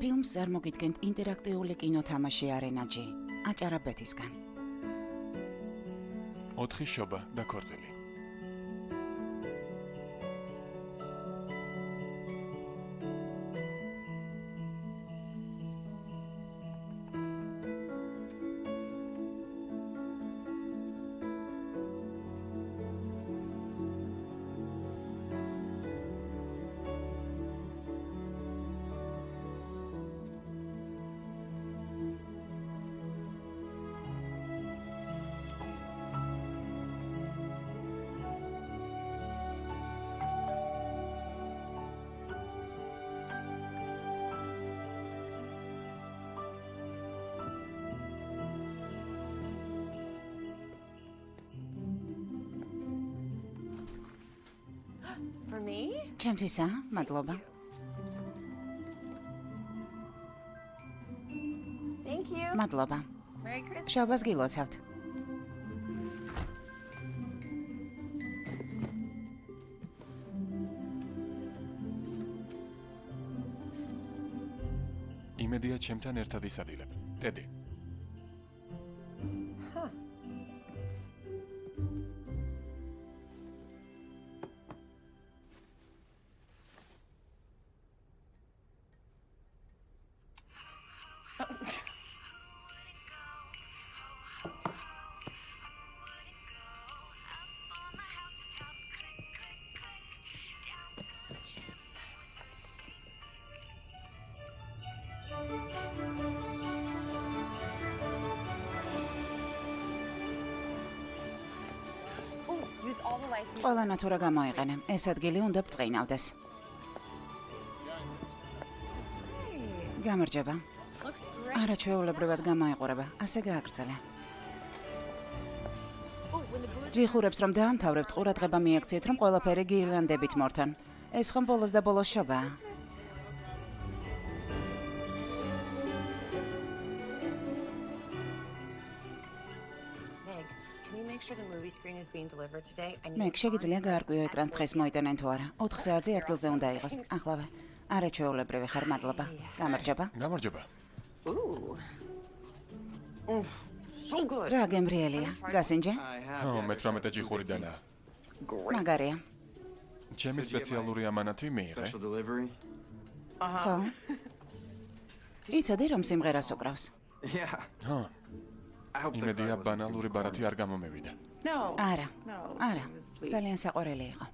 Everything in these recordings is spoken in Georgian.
ფილმს წარმოგიდგენთ ინტერაქტიული კინოთამაში არენაჯი, აჭარა ბეთისგან. 4 შობა და ქორწილი. For me? ჩემთვისა, მადლობა. Thank you. მადლობა. Merry Christmas. შობას გილოცავთ. იმედია ჩემთან ერთად ისადილებ. ტედი. Use all the lights. ყველა ნათურა გამოიყენე. ეს ადგილი უნდა ბრწყინავდეს. გამარჯობა. Looks great. არაჩვეულებრივად გამოიყურება. ასე გააგრძელე. When the booze ჯიხურებს რომ დაამთავრებთ, ყურადღება მიაქციეთ, რომ ყველაფერი გირლანდებით მორთონ. ეს ხომ ბოლოს და ბოლოს შობაა. Meg, can you make sure the movie screen is being delivered today? I need მე შეგიძლია გაარკვიო ეკრანს დღეს მოიტანენ თუ არა. 4 საათზე ადგილზე უნდა იყოს. ახლავე. არაჩვეულებრივი ხარ, მადლობა. გამარჯობა. გამარჯობა. Ooh. So good. რა გემრიელია. გასინჯე? ხო, მე 18 ჯიხურიდანაა. მაგარია. ჩემი სპეციალური ამანათი მიიღე. Special delivery? ხო. იცოდი რომ სიმღერას უკრავს. Yeah. ხო, I hope the იმედია guy was- ბანალური ბარათი არ გამომევიდა. No. არა. No. არა. It was sweet. ძალიან საყვარელი იყო.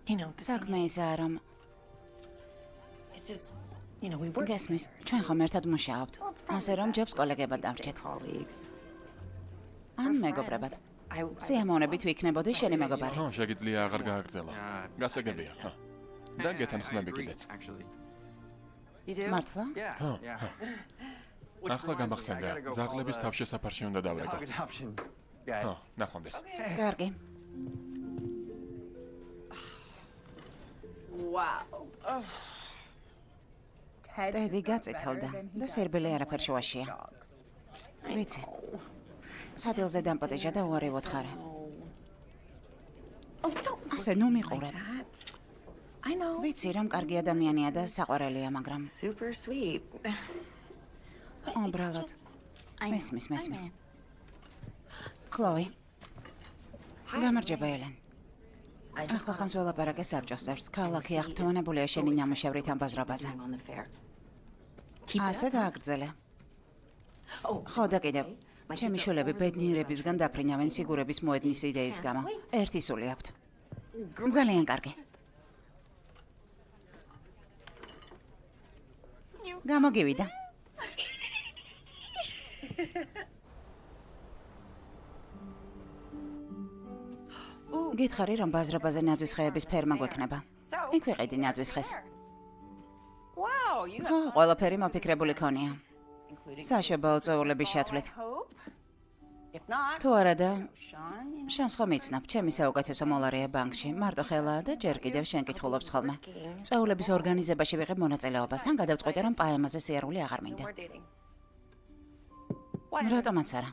You know, საქმე ისაა რომ it's just, you know, we work გესმის, ჩვენ ხომ ერთად მუშაობთ. ასე რომ ჯობს კოლეგებად დამრჩეთ. colleagues. ან მეგობრებად. I სიამოვნებით ვიქნებოდი შენი მეგობარი. ხო, შეგიძლია აღარ გააგრძელო. გასაგებია, ხო. და გეთანხმები agree, კიდეც. actually. You do? მართლა? Yeah. Huh, Yeah. ახლა გამახსენდა, ძაღლების თავშესაფარში უნდა დავრეკო. Dog adoption. Guys. ხო, ნახვამდის. კარგი. Wow. ტედი გაწითელდა და სერბილი არაფერ შუაშია. ვიცი. სადილზე დამპოტეჟა და უარი ვოთხარე. Oh, no. ასე ნუ მიყურებ. That. I know. ვიცი რომ კარგი ადამიანია და საყვარელია, მაგრამ Super sweet. უბრალოდ მესმის. ქლოვი. გამარჯობა ელენ. ახლა ხანს ველაპარაკე საბჭოს წევრს. ქალაქი აღფრთოვანებულია შენი ნამუშევრით ამ ბაზრობაზე. I'm on the fair. ასე გააგრძელე. Oh, ხო და კიდევ. ჩემი შვილები ბედნიერებისგან დაფრინავენ სიგურების მოედნის იდეის გამო. ერთი სული აქვთ. ძალიან კარგი. გამოგივიდა. გითხარი რომ ბაზრობაზე ნაძვის ხეების ფერმა გვექნება. იქ ვიყიდი ნაძვის ხეს. wow, you ხო, ყველაფერი მოფიქრებული ქონია. including საშობაო წვეულების შეთვლით. hope. If not, თუ არა და Sean, შენს ხომ იცნობ, ჩემი საუკეთესო მოლარია ბანკში, მარტო ხელაა და ჯერ კიდევ შენ კითხულობს ხოლმე. წვეულების ორგანიზებაში ვიღებ მონაწილეობას, თან გადავწყვიტე რომ პაემაზე სიარული აღარ მინდა. we're dating. რატომაც არა?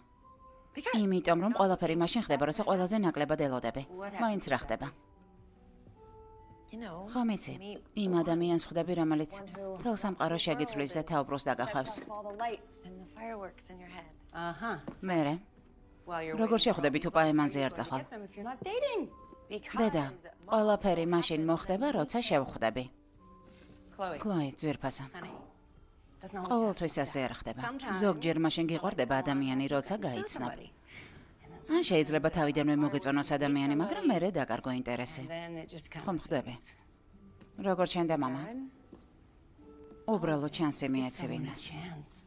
იმიტომ რომ ყველაფერი მაშინ ხდება, როცა ყველაზე ნაკლებად ელოდები. მაინც რა ხდება? You know, ხომ იცი, meet იმ ადამიანს ხვდები, რომელიც თელ სამყაროს შეგიცვლის და თაუბროს დაგახავს. all the lights and the fireworks in your head. მერე, While you're როგორ შეხვდები თუ პაემანზე არ წახვალ? get them if you're not dating. დედა, ყველაფერი მაშინ მოხდება, როცა შევხვდები. Chloe, კლოი, ძვირფასო. honey, doesn't always ყოველთვის ასე არ ხდება. ზოგჯერ მაშინ გიყვარდება ადამიანი, როცა გაიცნობ. somebody. ან შეიძლება თავიდანვე მოგეწონოს ადამიანი, მაგრამ მერე დაკარგო ინტერესი. Then it just comes. ხომ ხვდები? როგორ ჩენდა მამა? უბრალოდ ჩანსი მიეცი ვინმეს. Chance.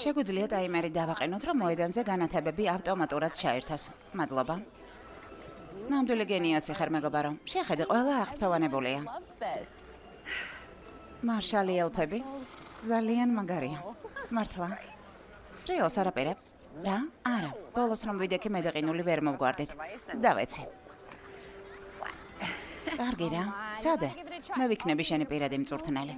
შეგვიძლია ტაიმერი დავაყენოთ, რომ მოედანზე განათებები ავტომატურად ჩაერთოს. მადლობა. ნამდვილი გენიოსი ხარ მეგობარო. შეხედე, ყველა აღფრთოვანებულია. მარშალი ელფები ძალიან მაგარია. მართლა. სრიალს არაპირებ? რა? არა. ბოლოს რომ ვიდექი მედეყინული ვერ მოვგვარდით. დავეცი. კარგი რა. სადე? მე ვიქნები შენი პირადი მწვრთნელი.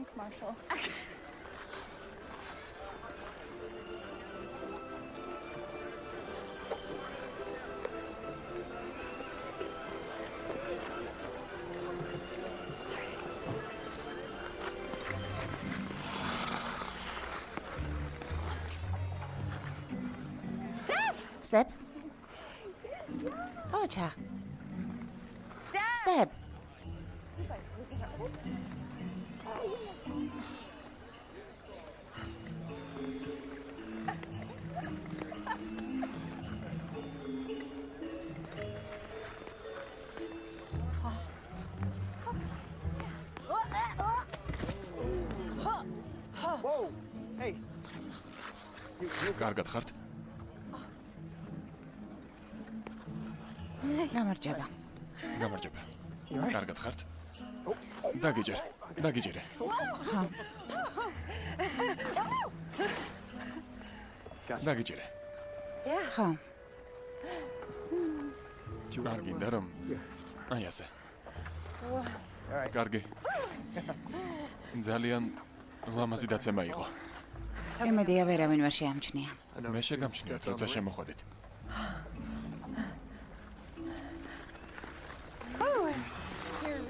Step. ოჩა. Step. Whoa! Hey! კარგად ხართ? გამარჯობა. გამარჯობა. კარგად ხართ? დაგიჯერე. ხო. დაგიჯერე. ხო. არ გინდა რომ აი ასე. კარგი. ძალიან ლამაზი დაცემა იყო. იმედია ვერავინ ვერ შეამჩნია. მე შეგამჩნიოთ, როცა შემოხვედით.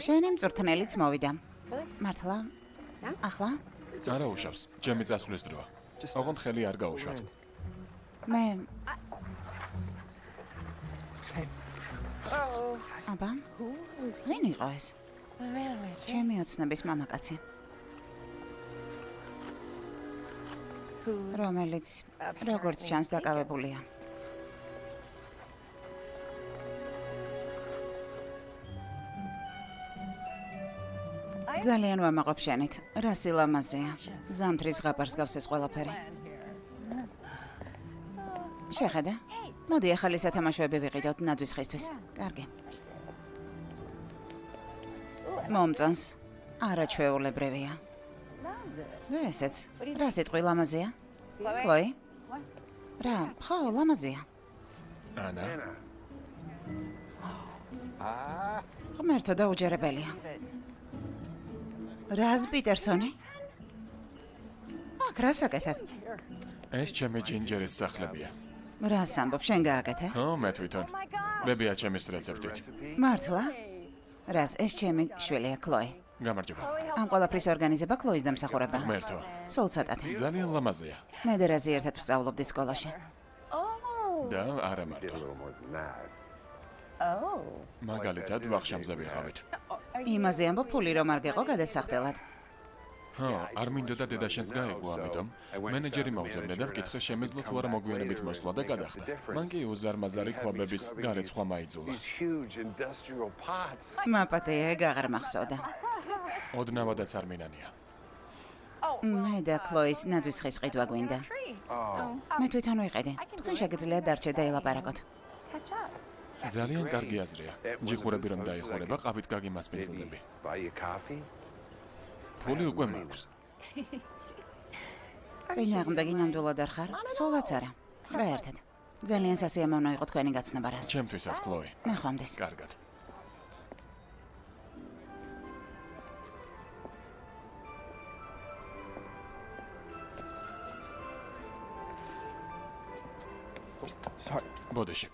შენი მწვრთნელიც მოვიდა. მართლა? ახლა? არა უშავს, ჩემი წასვლის დროა. ოღონდ ხელი არ გაუშვათ. მე აბა? ვინ იყო ეს? ჩემი ოცნების მამაკაცი. რომელიც როგორც ჩანს დაკავებულია. ძალიან ვამაყობ შენით. რა სილამაზეა. ზამთრის ზღაპარს გავს ეს ყველაფერი. შეხედე. მოდი ახალი სათამაშოები ვიყიდოთ ნაძვის ხისთვის. კარგი. მომწონს. არაჩვეულებრივია. ესეც. რა სიტყვი ლამაზია? კლოი? რა, ხო, ლამაზია. ანა, ღმერთო და უჯერებელია. რაზ პიტერსონი? აქ რა საკეთებ? ეს ჩემი ჯინჯერის სახლებია. რას ამბობ, შენ გააკეთე? ო, მე თვითონ. ბებია ჩემის რეცეპტით. მართლა? რას, ეს ჩემი შვილია კლოი. გამარჯობა. ამ ყველაფრის ორგანიზება კლოის დამსახურება. ღმერთო. სულ ცოტათი. ძალიან ლამაზია. მე და რაზი ერთად ვსწავლობდი სკოლაში. და არა მარტო. მაგალითად ვახშამზე ვიყავით. იმაზე ამბობ, ფული რომ არ გეყო გადასახდელად. ჰა, არ მინდოდა დედაშენს გაეგო, ამიტომ მენეჯერი მოვძებნე და ვკითხე შემეძლო თუ არა მოგვიანებით მოსვლა და გადახდა. მან კი უზარმაზარი ქვაბების გარეცხვა მაიძულა. მაპატე ეგ აღარ მახსოვდა. ოდნავადაც არ მინანია. მე და ქლოის ნაძვისხის ყიდვა გვინდა. მე თვითონ ვიყიდე. თქვენ შეგიძლიათ დარჩეთ და ელაპარაკოთ. ძალიან კარგი აზრია. ჯიხურები რომ დაიხურება, ყავით გაგიმასპინძლები. ფული უკვე მაქვს. წინააღმდეგი ნამდვილად არ ხარ? სულაც არა. გაერთეთ. ძალიან სასიამოვნო იყო თქვენი გაცნობა რას. ჩემთვისაც, ქლოი. ნახვამდის. კარგად. Sorry. ბოდიში.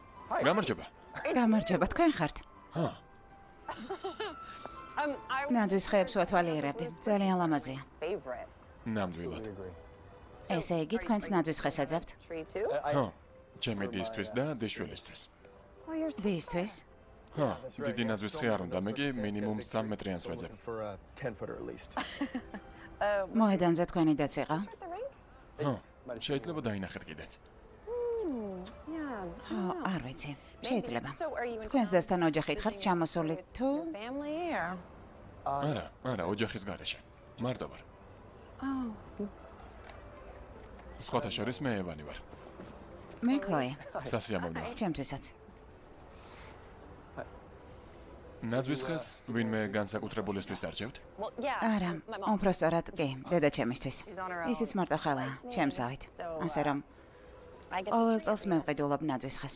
გამარჯობა. გამარჯობა, თქვენ ხართ? ჰა, ნაძვისხეებს ვათვალიერებდი. ძალიან ლამაზია. ნამდვილად. ესე იგი, თქვენც ნაძვისხეს აძებთ? ჰა, ჩემი დისთვის და დიშვილისთვის. დისთვის? ჰა, დიდი ნაძვისხე არ უნდა, მე კი მინიმუმ 3 მეტრიანს ვეძებ. For a 10-footer at least. მოედანზე თქვენი დაც იყო? ჰა, შეიძლება დაინახეთ კიდეც. ხო, არ ვიცი. შეიძლება. თქვენს დასთან ოჯახით ხართ ჩამოსული თუ? არა, ოჯახის გარეშე. მარტო ვარ. სხვათა შორის მე ევანი ვარ. მე ქლოი. სასიამოვნოა. ჩემთვისაც. ნაძვისხეს ვინმე განსაკუთრებულისთვის არჩევთ? არა, უბრალოდ კი, დედა ჩემისთვის. ისიც მარტო ხალაა, ჩემსავით. ასე რომ ყოველ წელს მე ვყიდულობ ნაძვისხეს.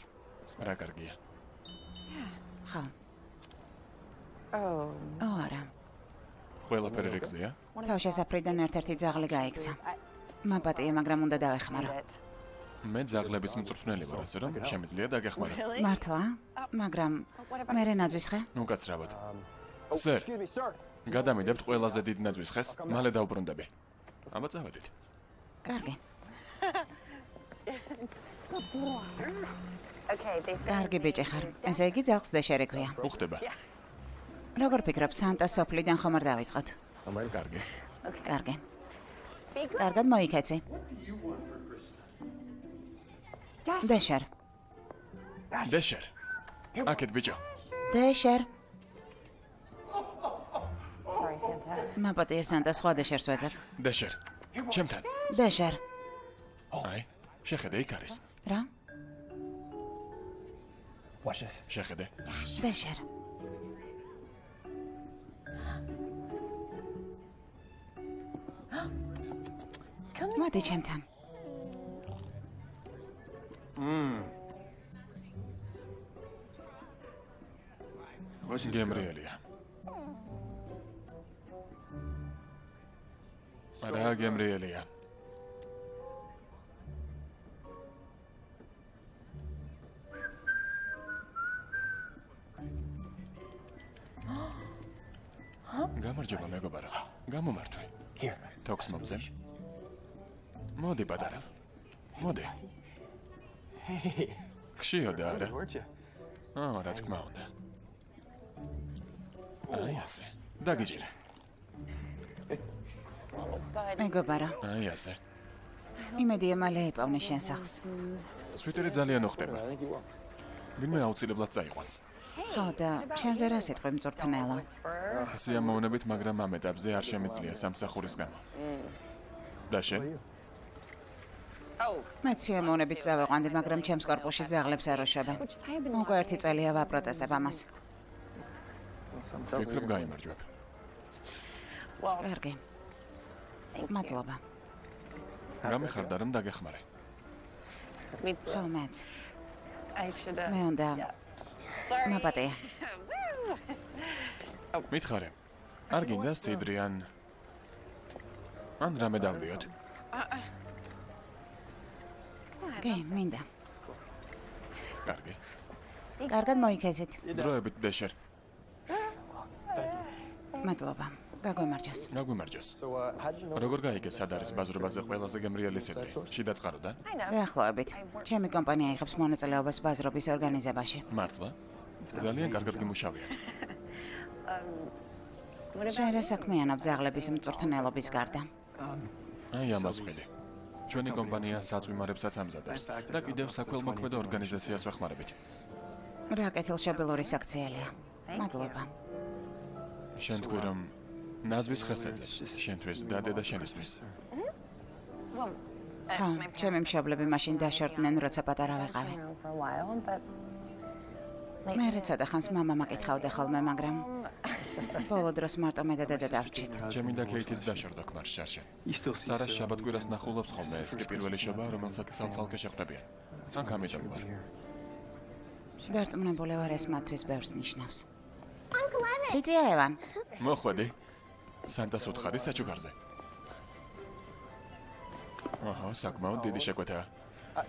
რა კარგია. ხო. არა. ყველაფერი რიგზეა? თავშესაფრიდან ერთ-ერთი ძაღლი გაიქცა. მაპატია, მაგრამ უნდა დავეხმარო. მე ძაღლების მწვრთნელი ვარ, ასე რომ შემიძლია დაგეხმარო. მართლა? მაგრამ მერე ნაძვისხე? უკაცრავად. სერ, Excuse me, sir. გადამიდებთ ყველაზე დიდ ნაძვისხეს, მალე დავბრუნდები. აბა წავედით. კარგი. Okay, კარგი ბიჭი ხარ. ესე იგი ძაღლს დეშერი ქვია. უხდება. როგორ ფიქრობ, სანტა სოფლიდან ხომ არ დავიწყოთ? კარგი. კარგი. კარგად მოიქეცი. დეშერ. დეშერ. აკეთ ბიჭო. დეშერ. Sorry, Santa. მაპატია სანტა სხვა დეშერს ვეძებ. დეშერ. ჩემთან. დეშერ. აი, შეხედე იქ არის. რა? Watch this. შეხედე. დეშერ. მოდი ჩემთან. გემრიელია. რა გემრიელია. გამარჯობა მეგობარო. გამომართვე. Here. თოქს მომძე. მოდი პატარა. მოდი. ხშიოდა არა? Weren't you? რა თქმა უნდა. აი ასე. დაგიჯერე. მეგობარო, აი ასე. იმედია მალე იპოვნე შენ სახლს. სვიტერი ძალიან უხდება. ვინმე აუცილებლად წაიყვანს. ხო და შენზე რა სიტყვი მწვრთნელო? სიამოვნებით, მაგრამ ამ ეტაპზე არ შემიძლია სამსახურის გამო. და შენ? მე სიამოვნებით წავიყვანდი, მაგრამ ჩემს კორპუსში ძაღლებს არ უშვებენ. უკვე 1 წელია ვაპროტესტებ ამას. ვფიქრობ გაიმარჯვებ. კარგი. მადლობა. გამიხარდა რომ დაგეხმარე. ხო, მეც. I მე უნდა მაპატია. მითხარე. არ გინდა სიდრი ან რამე დავლიოთ? კი, მინდა. კარგი. კარგად მოიქეცით. დროებით დეშერ. მადლობა. გაგვემარჯოს. გაგვიმარჯოს. So, how did you know? როგორ გაიგე სად არის ბაზრობაზე ყველაზე გემრიელი სიდრი? შიდა წყაროდან? დაახლოებით. ჩემი კომპანია იღებს მონაწილეობას ბაზრობის ორგანიზებაში. მართლა? ძალიან კარგად გიმუშავიათ. შენ რა საქმიანობ ძაღლების მწვრთნელობის გარდა? აი ამას ხვილი. ჩვენი კომპანია საწვიმარებსაც ამზადებს და კიდევ საქველმოქმედო ორგანიზაციას ვეხმარებით. რა კეთილშობილური საქციელია. მადლობა. შენ თქვი რომ ნაძვის ხესეძე, შენთვის დადე და შენისთვის. ხო, ჩემი მშობლები მაშინ დაშორდნენ, როცა პატარა ვიყავი. მე ცოტა ხანს მამა მაკითხავდა ხოლმე, მაგრამ ბოლო დროს მარტო მე და დედა დავრჩით. ჩემი და კეითის დაშორდა ქმარს შარშენ. სარა შაბათკვირას ნახულობს ხოლმე, ეს კი პირველი შობა, რომელსაც ცალ-ცალკე შეხვდებიან. ან გამიტომ ვარ. დარწმუნებული ვარ, ეს მათთვის ბევრს ნიშნავს. ბიძია ევან, მოხვედი. სანტას უთხარი საჩუქარზე. აჰა, საკმაოდ დიდი შეკვეთაა.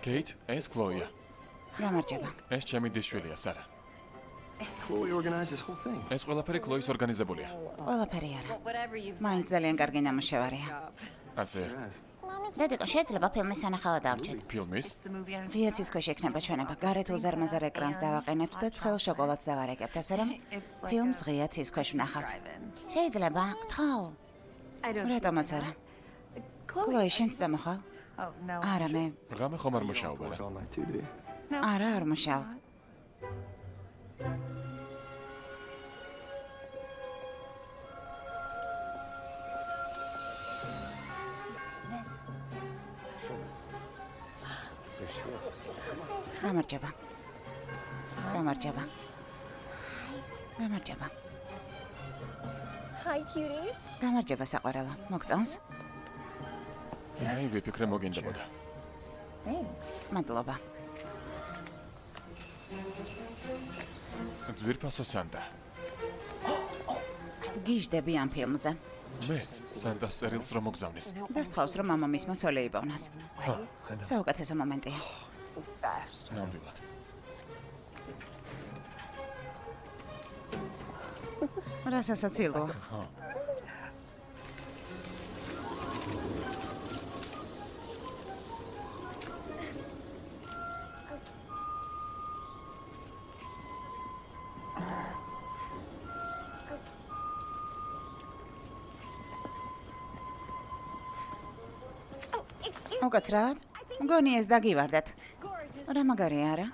კეით, ეს ქლოია. გამარჯობა. ეს ჩემი დიშვილია, სარა. Chloe organized this whole thing. ეს ყველაფერი ქლოის ორგანიზებულია. ყველაფერი არა. მაინც ძალიან კარგი ნამუშევარია. ასე, დედიკო, შეიძლება ფილმის სანახავად დავრჩეთ. ფილმის? ღიაცის ქვეშ ექნება ჩვენება. გარეთ უზარმაზარ ეკრანს დავაყენებთ და ცხელ შოკოლადს დავარეკებთ, ასე რომ ფილმს ღიაცის ქვეშ ვნახავთ. შეიძლება? გთხოვ. რატომაც არა? ქლოი, შენც წამოხვალ? არა, მე. ღამე ხომ არ მუშაობა რა. All night too, do you? არა, არ მუშაობ. გამარჯობა. გამარჯობა. გამარჯობა. Hi, cutie. გამარჯობა საყვარელო. მოგწონს? აი, ვიფიქრე მოგინდებოდა. Thanks. მადლობა. ძვირფასო სანტა. გიჟდები ამ ფილმზე. მეც სანტას წერილს რომ მოგზავნის. დასთხოვს, რომ მამამისმა ცოლი იბოვნას. საუკეთესო მომენტია. ნამდვილად. რასასაცილოა. უკაცრავად? მგონი ეს დაგივარდათ. რა მაგარია არა?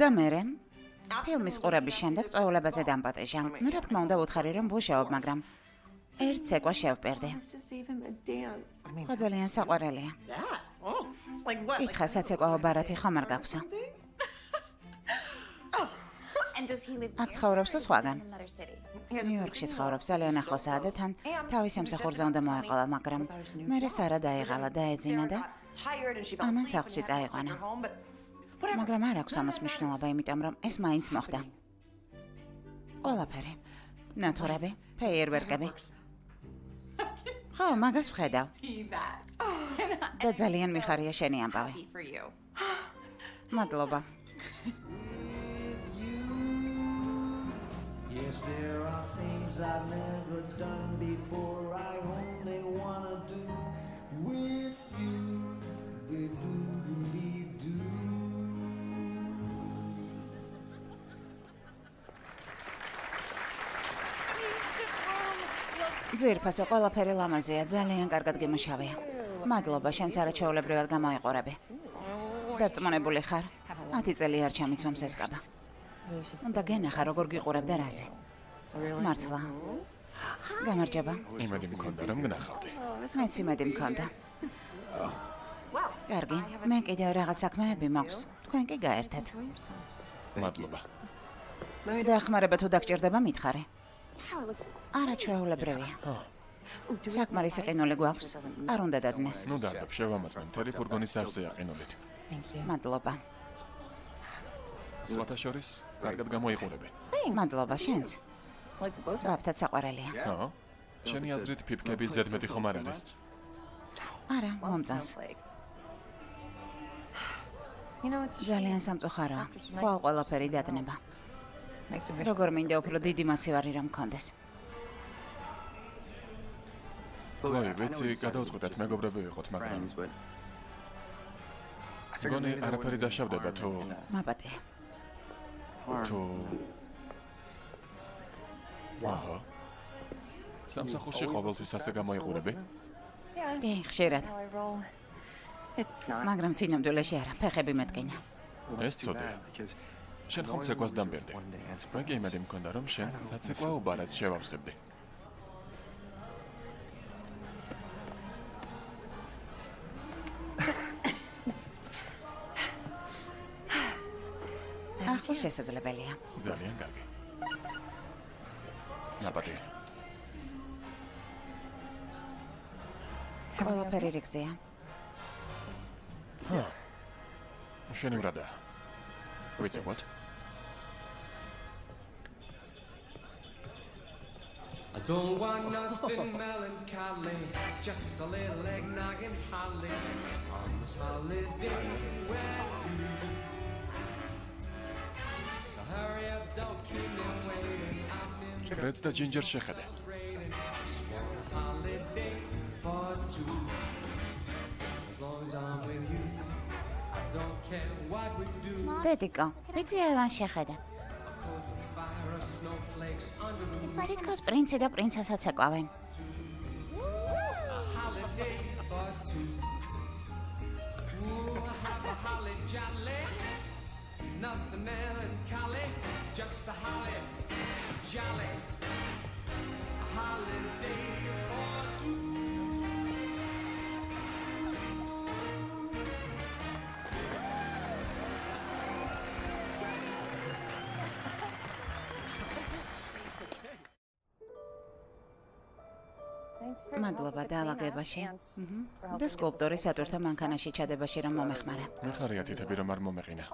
და მერე? ფილმის ყურების შემდეგ წვეულებაზე დამპატეჟა. რა თქმა უნდა ვუთხარი რომ ვუშაობ, მაგრამ ერთ ცეკვა შევპერდი. ხო ძალიან საყვარელია. კითხა საცეკვაო ბარათი ხომ არ გაქვსო? აქ ცხოვრობს თუ სხვაგან? ნიუ-იორკში ცხოვრობს, ძალიან ახლოსაა და თან თავის ემსახურზე უნდა მოეყოლა, მაგრამ მერე სარა დაიღალა და ეძინა და ამან სახლში წაიყვანა. მაგრამ არ აქვს ამას მნიშვნელობა, იმიტომ რომ ეს მაინც მოხდა. ყველაფერი. ნათურები, ფეიერვერკები. ხო, მაგას ვხედავ. და ძალიან მიხარია შენი ამბავი. მადლობა. Yes, there are things I've never done before. I only wanna do with you. Be-do-do-be-do. ძვირფასო, ყველაფერი ლამაზია, ძალიან კარგად გემუშავია. მადლობა, შენც არაჩვეულებრივად გამოიყურები. დარწმუნებული ხარ? 10 წელი არ ჩამიცვამს ეს კაბა. უნდა გენახა როგორ გიყურებ და რაზე. მართლა. გამარჯობა. იმედი მქონდა რომ გნახავდი. მეც იმედი მქონდა. კარგი, მე კიდევ რაღაც საქმეები მაქვს. თქვენ კი გაერთეთ. მადლობა. დაახმარება თუ დაგჭირდება მითხარი. არაჩვეულებრივია. საკმარისი ყინული გვაქვს. არ უნდა დადნეს. ნუ დარდობ, შევამოწმე მთელი ფურგონის სავსე აყინულით. მადლობა. სხვათა შორის, კარგად გამოიყურები. მადლობა შენც. ბაბთაც საყვარელია. ხო? შენი აზრით ფიფკები ზედმეტი ხომ არ არის? არა, მომწონს. ძალიან სამწუხაროა. ხვალ ყველაფერი დადნება. როგორ მინდა უფრო დიდი მაცივარი რომ მქონდეს. ქლოი, ვიცი, გადავწყვეტეთ მეგობრები ვიყოთ, მაგრამ Friends, but გონი არაფერი დაშავდება თუ მაპატია. თუ აჰა სამსახურში ყოველთვის ასე გამოიყურები? კი, ხშირად. მაგრამ სინამდვილეში არა, ფეხები მეტკინა. ეს ცუდია. შენ ხომ ცეკვას დამბერდი. მე კი იმედი მქონდა, რომ შენ საცეკვაო ბარათს შევავსებდი. ახლა შესაძლებელია. ძალიან კარგი. ნაპატი. ყველაფერი რიგზეა. შენი ვრადა. ვიცებოთ? I don't want nothing melancholy, just a little eggnog and holly on this holiday with you. So hurry up, don't keep me waiting. I'm in კრეც და ჯინჯერ შეხედე. holiday for two. As long as I'm with you, I don't care what we do. დედიკო, ვიცი ავან შეხედა. Cause of fire or snowflakes under the moon. თითქოს პრინცი და პრინცესაც ეკვავენ. Holiday for two. Ooh, have a holly jolly. Nothing melancholy, just a holly jolly. A holiday for two. მადლობა დაალაგებაში. და სკულპტურის სატვირთო მანქანაში ჩადებაში რომ მომეხმარა. მიხარია თითები რომ არ მომეყინა.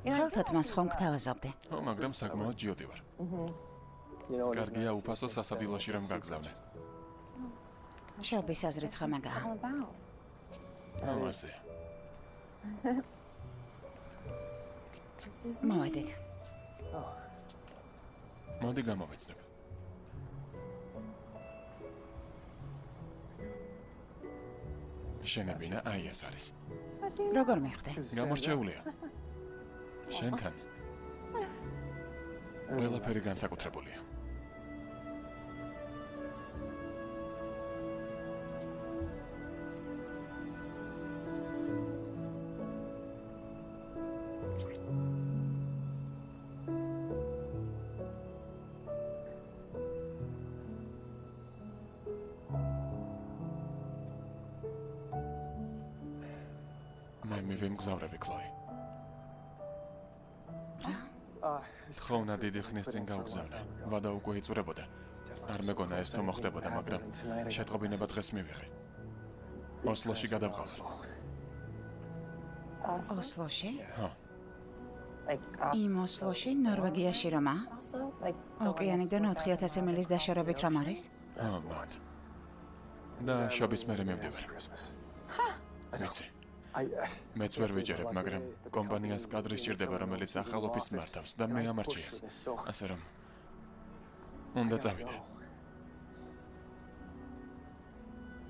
ხელთათ მას ხომ გთავაზობდი. ო, მაგრამ საკმაოდ ჯიოტი ვარ. კარგია უფასო სასადილოში რომ გაგზავნე. შობის აზრიც ხომაგაა. ასე. მოვედით. მოდი გამოვეცნებ. შენებინა აი ეს არის. როგორ მიხვდი? გამორჩეულია. შენთან ყველაფერი განსაკუთრებულია. მე მივემგზავრები, ქლოი. თხოვნა დიდი ხნის წინ გავგზავნე. ვადა უკვე იწურებოდა. არ მეგონა ეს თუ მოხდებოდა, მაგრამ შეტყობინება დღეს მივიღე. ოსლოში გადავყავ. ოსლოში? ჰა, იმ ოსლოში, ნორვეგიაში რომა? ოკეანიდან 4000 მილის დაშორებით რომ არის? ჰა, მანდ. და შობის მერე მივდივარ. ვიცი. მეც ვერ ვიჯერებ, მაგრამ კომპანიას კადრი სჭირდება, რომელიც ახალ ოფისს მართავს და მე ამარჩიეს. ასე რომ უნდა წავიდე.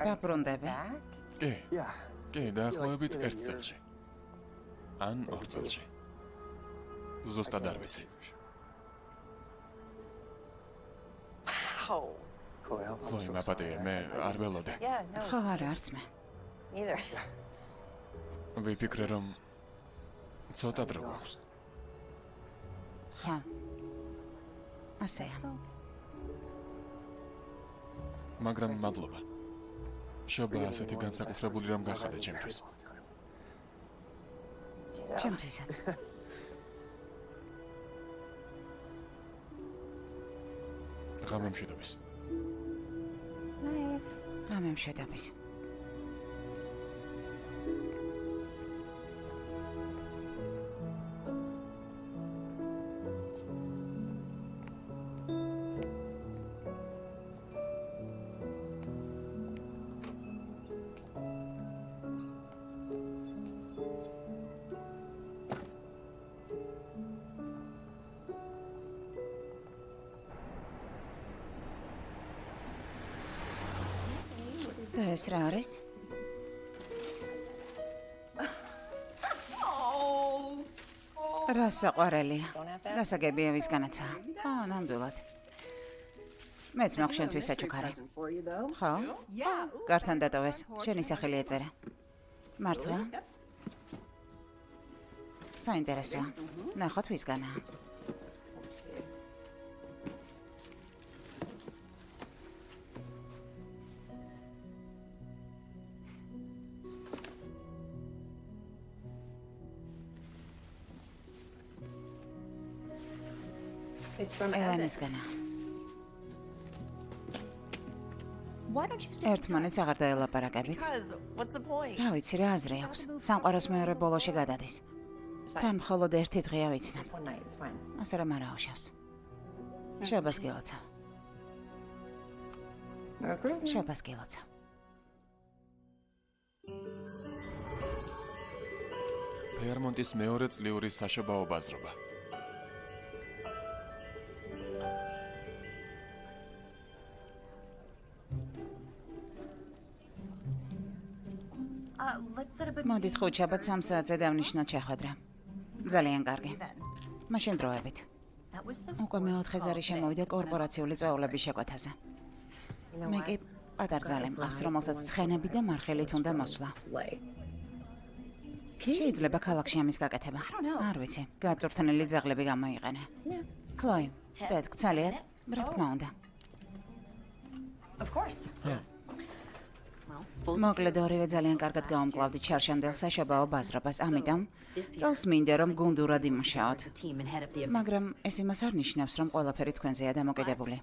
დაბრუნდები? კი. კი, დაახლოებით 1 წელში. ან 2 წელში. ზუსტად არ ვიცი. ქლოი, მაპატია, მე არ ველოდე. ხო, არა, არც მე. ვიფიქრე, რომ ცოტა დრო გვაქვს. ხა. ასეა. მაგრამ მადლობა. შობა ასეთი განსაკუთრებული რომ გახადე ჩემთვის. ჩემთვისაც. ღამემშვიდობის. გამემშვიდობის. და ეს რა არის? რა საყვარელია. გასაგებია ვისგანაცაა. ხო, ნამდვილად. მეც მაქვს შენთვის საჩუქარი. ხო? გართან დატოვეს. შენი სახელი ეწერა. მართლა? საინტერესოა. ნახოთ ვისგანაა. ევანისგანაა. ერთმანეთს აღარ დაელაპარაკებით. რა ვიცი, რა აზრი აქვს. სამყაროს მეორე ბოლოში გადადის. თან მხოლოდ ერთი დღეა ვიცნობ. ასე რომ არ აუშავს. შობას გილოცავ. შობას გილოცავ. ფერმონტის მეორე წლიური საშობაო ბაზრობა. მოდით ხუთშაბათ 3 საათზე დავნიშნოთ შეხვედრა. ძალიან კარგი. მაშინ დროებით. უკვე მეოთხე შემოვიდა კორპორაციული წვეულების შეკვეთაზე. მე კი პატარძალი მყავს, რომელსაც ცხენები და მარხილით უნდა მოსვლა. შეიძლება ქალაქში ამის გაკეთება. არ ვიცი, გაწურთნილი ძაღლები გამოიყენე. კლოი, დედ, გცალიათ? რა თქმა უნდა. მოკლედ ორივე ძალიან კარგად გავამკლავდით ჩარშანდელ საშობაო ბაზრობას, ამიტომ წელს მინდა რომ გუნდურად იმუშაოთ. მაგრამ ეს იმას არ ნიშნავს, რომ ყველაფერი თქვენზეა დამოკიდებული.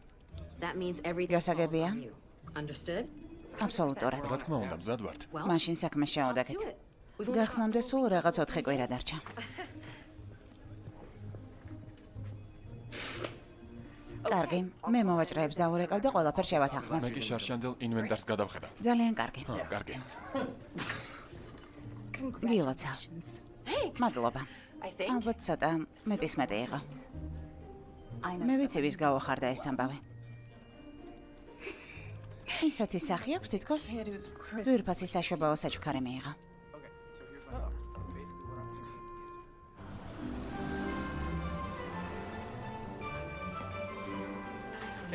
გასაგებია? აბსოლუტურად. რა თქმა უნდა, მზად ვართ. მაშინ საქმეს შევდაგეთ. გახსნამდე სულ რაღაც 4 კვირა დარჩა. კარგი, მე მოვაჭრეებს დავურეკავ და ყველაფერს შევათანხმებ. მე კი შარშანდელ ინვენტარს გადავხედავ. ძალიან კარგი. კარგი. გილოცავ. მადლობა. ალბათ ცოტა მეტისმეტი იყო. მე ვიცი ვის გავახარდა ეს ამბავი. ისეთი სახი აქვს თითქოს ძვირფასი საშობაო საჩუქარი მიიღო.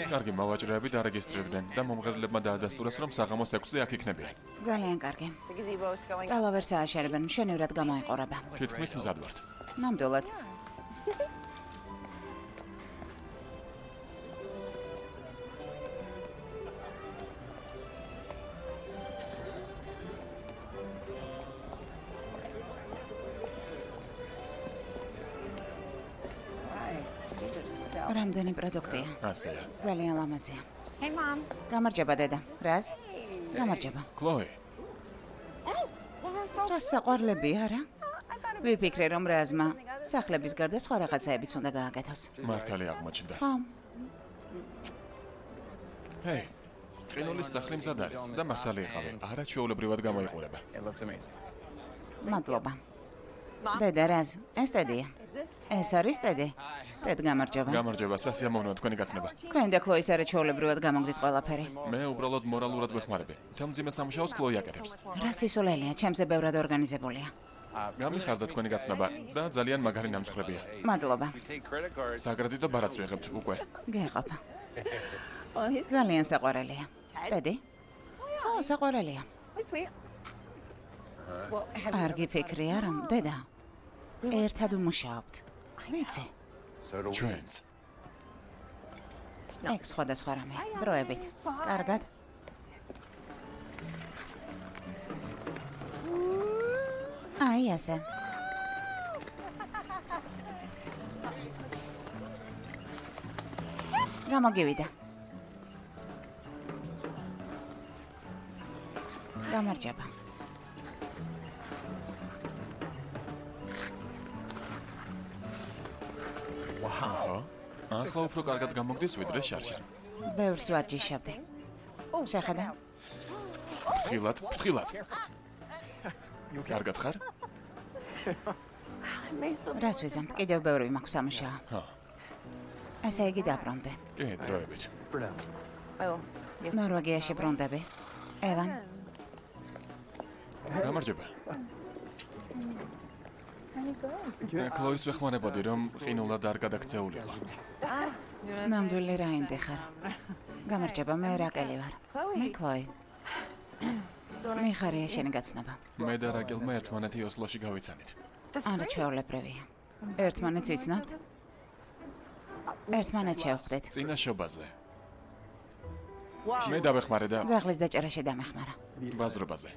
კარგი, მოვაჭრეები დარეგისტრირდნენ და მომღერლებმა დაადასტურეს, რომ საღამოს 6-ზე აქ იქნებიან. ძალიან კარგი. ტალავერს ააშერებენ, მშვენივრად გამოიყურება. თითქმის მზად ვართ. ნამდვილად. რამდენი პროდუქტია? ასეა. ძალიან ლამაზია. გამარჯობა დედა. რას? გამარჯობა. კლოი, რა საყვარლებია რა? ვიფიქრე რომ რაზმა სახლების გარდა სხვა რაღაცაებიც უნდა გააკეთოს. მართალი აღმოჩნდა. ხო, ჰეი, ყინულის სახლი მზად არის და მართალი იყავი. არა ჩვეულებრივად გამოიყურება. მადლობა. დედა რაზ? ეს დედია. ეს არის დედი? დედ გამარჯობა. გამარჯობა, სასიამოვნოა თქვენი გაცნება. თქვენ და კლოის არა ჩვეულებრივად გამოგდით ყველაფერი. მე უბრალოდ მორალურად ვეხმარები. მთელ მძიმე სამუშაოს კლოი აკეთებს. რა სისულელია, ჩემზე ბევრად ორგანიზებულია. გამიხარდა თქვენი გაცნობა და ძალიან მაგარი ნამცხრებია. მადლობა. საკრედიტო ბარათს ვიღებთ უკვე. გეყოფა. ძალიან საყვარელია. დედი? ხო, საყვარელია. არ გიფიქრია რომ დედა ერთად ვმუშაობთ. ვიცი. ჩვენც. ეგ სხვადასხვა რამე. დროებით. კარგად. აი ასე. გამოგივიდა. გამარჯობა. აჰა. ახლა უფრო კარგად გამოგდის ვიდრე შარშან. ბევრს ვარჯიშობდი. შეხედა. ფრთხილად. კარგად ხარ? რას ვიზამთ? კიდევ ბევრი მაქვს სამუშაო. ჰა. ესე იგი დაბრუნდე. კი, დროებით. ნორვეგიაში ბრუნდები. ევან, გამარჯობა. კლოის ვეხმარებოდი, რომ ყინულად არ გადაქცეულიყო. ნამდვილი რაინდი ხარ. გამარჯობა, მე რაკელი ვარ. მე კლოი. მიხარია შენი გაცნობა. მე და რაკელმა ერთმანეთი ოსლოში გავიცანით. არა ჩვეულებრივია. ერთმანეთს იცნობთ? ერთმანეთს შევხვდით. წინაშობაზე. მე დავეხმარე და ძაღლის დაჭერაში დამეხმარა. ბაზრობაზე.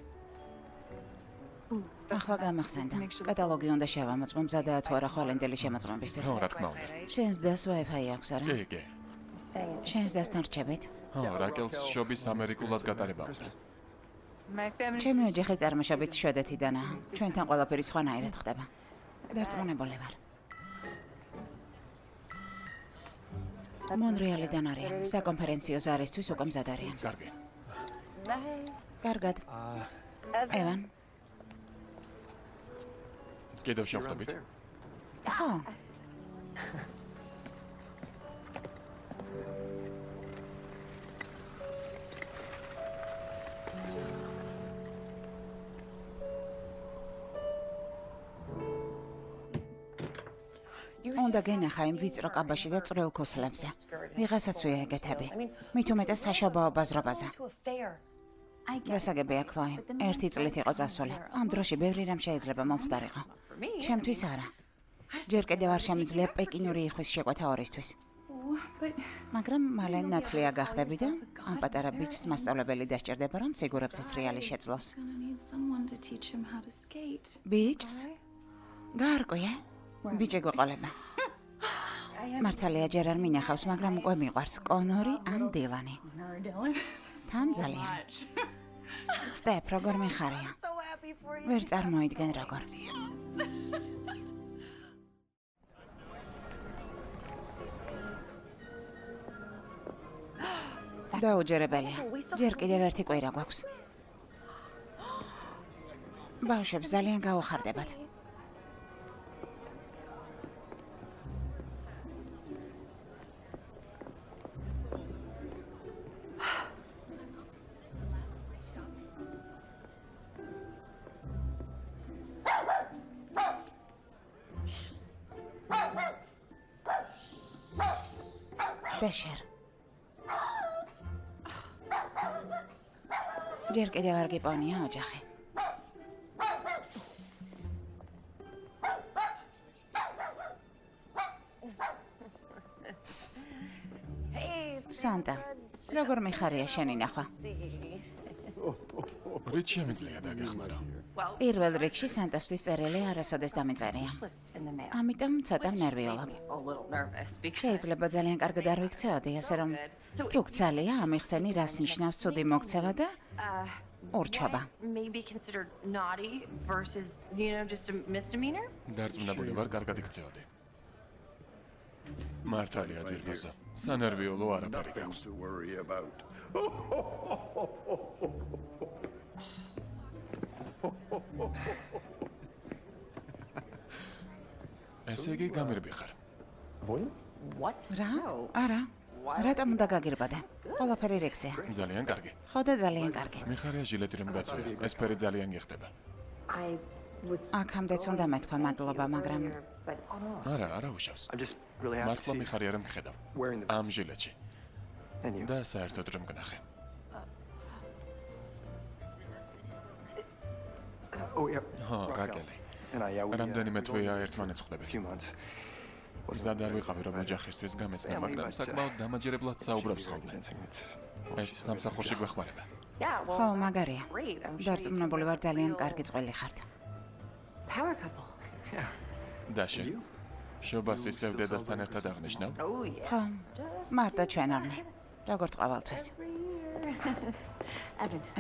ახლა გამახსენდა. კატალოგი უნდა შევამოწმო მზადაა თუ არა ხვალინდელი შემოწმებისთვის. ხო, რა თქმა უნდა. შენს დას Wi-Fi აქვს არა? კი. შენს დასთან რჩებით? ხო, რაკელს შობის ამერიკულად გატარება უნდა. ჩემი ოჯახი წარმოშობით შვედეთიდანაა. ჩვენთან ყველაფერი სხვანაირად ხდება. დარწმუნებული ვარ. მონრეალიდან არიან. საკონფერენციო ზარისთვის უკვე მზად არიან. კარგი. კარგად. ევან. კიდევ შევხვდებით. ხო. უნდა გენახა იმ ვიწრო კაბაში და წვრილ ქუსლებზე. ვიღაცაცვია ეგეთები. მით უმეტეს საშობაო ბაზრობაზე. გასაგებია კლოი. 1 წლით იყო წასული. ამ დროში ბევრი რამ შეიძლება მომხდარიყო. ჩემთვის არა. ჯერ კიდევ არ შემიძლია პეკინური იხვის შეკვეთა ორისთვის. მაგრამ მალე ნათლია გახდები და ამ პატარა ბიჭს მასწავლებელი დასჭირდება, რომ სიგურებს ეს რეალი შეძლოს. ბიჭს? გარკვია? ბიჭი გვეყოლება. მართალია ჯერ არ მინახავს, მაგრამ უკვე მიყვარს კონორი ან დილანი. თან ძალიან. სტეფ, როგორ მიხარია? ვერ წარმოიდგენ როგორ. დაუჯერებელია. ჯერ კიდევ ერთი კვირა გვაქვს. ბავშვებს ძალიან გაუხარდებათ. დაშერ. ჯერ კიდევ არ გიპოვნია ოჯახი. სანტა, როგორ მიხარია შენი ნახვა? რით შემიძლია დაგეხმარო? პირველ რიგში სანტასთვის წერილი არასოდეს დამეწერია. ამიტომ ცოტა ნერვიულობ. შეიძლება ძალიან კარგად არ ვიქცეოდი, ასე რომ თუ გცალია ამიხსენი რას ნიშნავს ცუდი მოქცევა და ურჩობა. დარწმუნებული ვარ, კარგად იქცეოდი. მართალია ძირფასო. სანერვიულო არაფერი გაქვს. ესე იგი გამირბი ხარ. რა? არა. რატომ უნდა გაგირბადე? ყველაფერი რიგზეა. ძალიან კარგი. ხო და ძალიან კარგი. მიხარია ჟილეტი რომ გაწვია. ეს ფერი ძალიან გიხდება. აქამდეც უნდა მეთქვა მადლობა, მაგრამ არა უშავს. მართლა მიხარია რომ ხედავ. ამ ჟილეტში. და საერთოდ რომ გნახე. ხო, რაკელი. რამდენიმე თვეა ერთმანეთს ხვდებით. მზად არ ვიყავი რომ ოჯახისთვის გამეცნო, მაგრამ საკმაოდ დამაჯერებლად საუბრობს ხოლმე. ეს სამსახურში გვეხმარება. ხო, მაგარია. დარწმუნებული ვარ ძალიან კარგი წყვილი ხართ. დაშე. შობას ისევ დედასთან ერთად აღნიშნავ? ხო, მარტო ჩვენ არნი. როგორც ყოველთვის.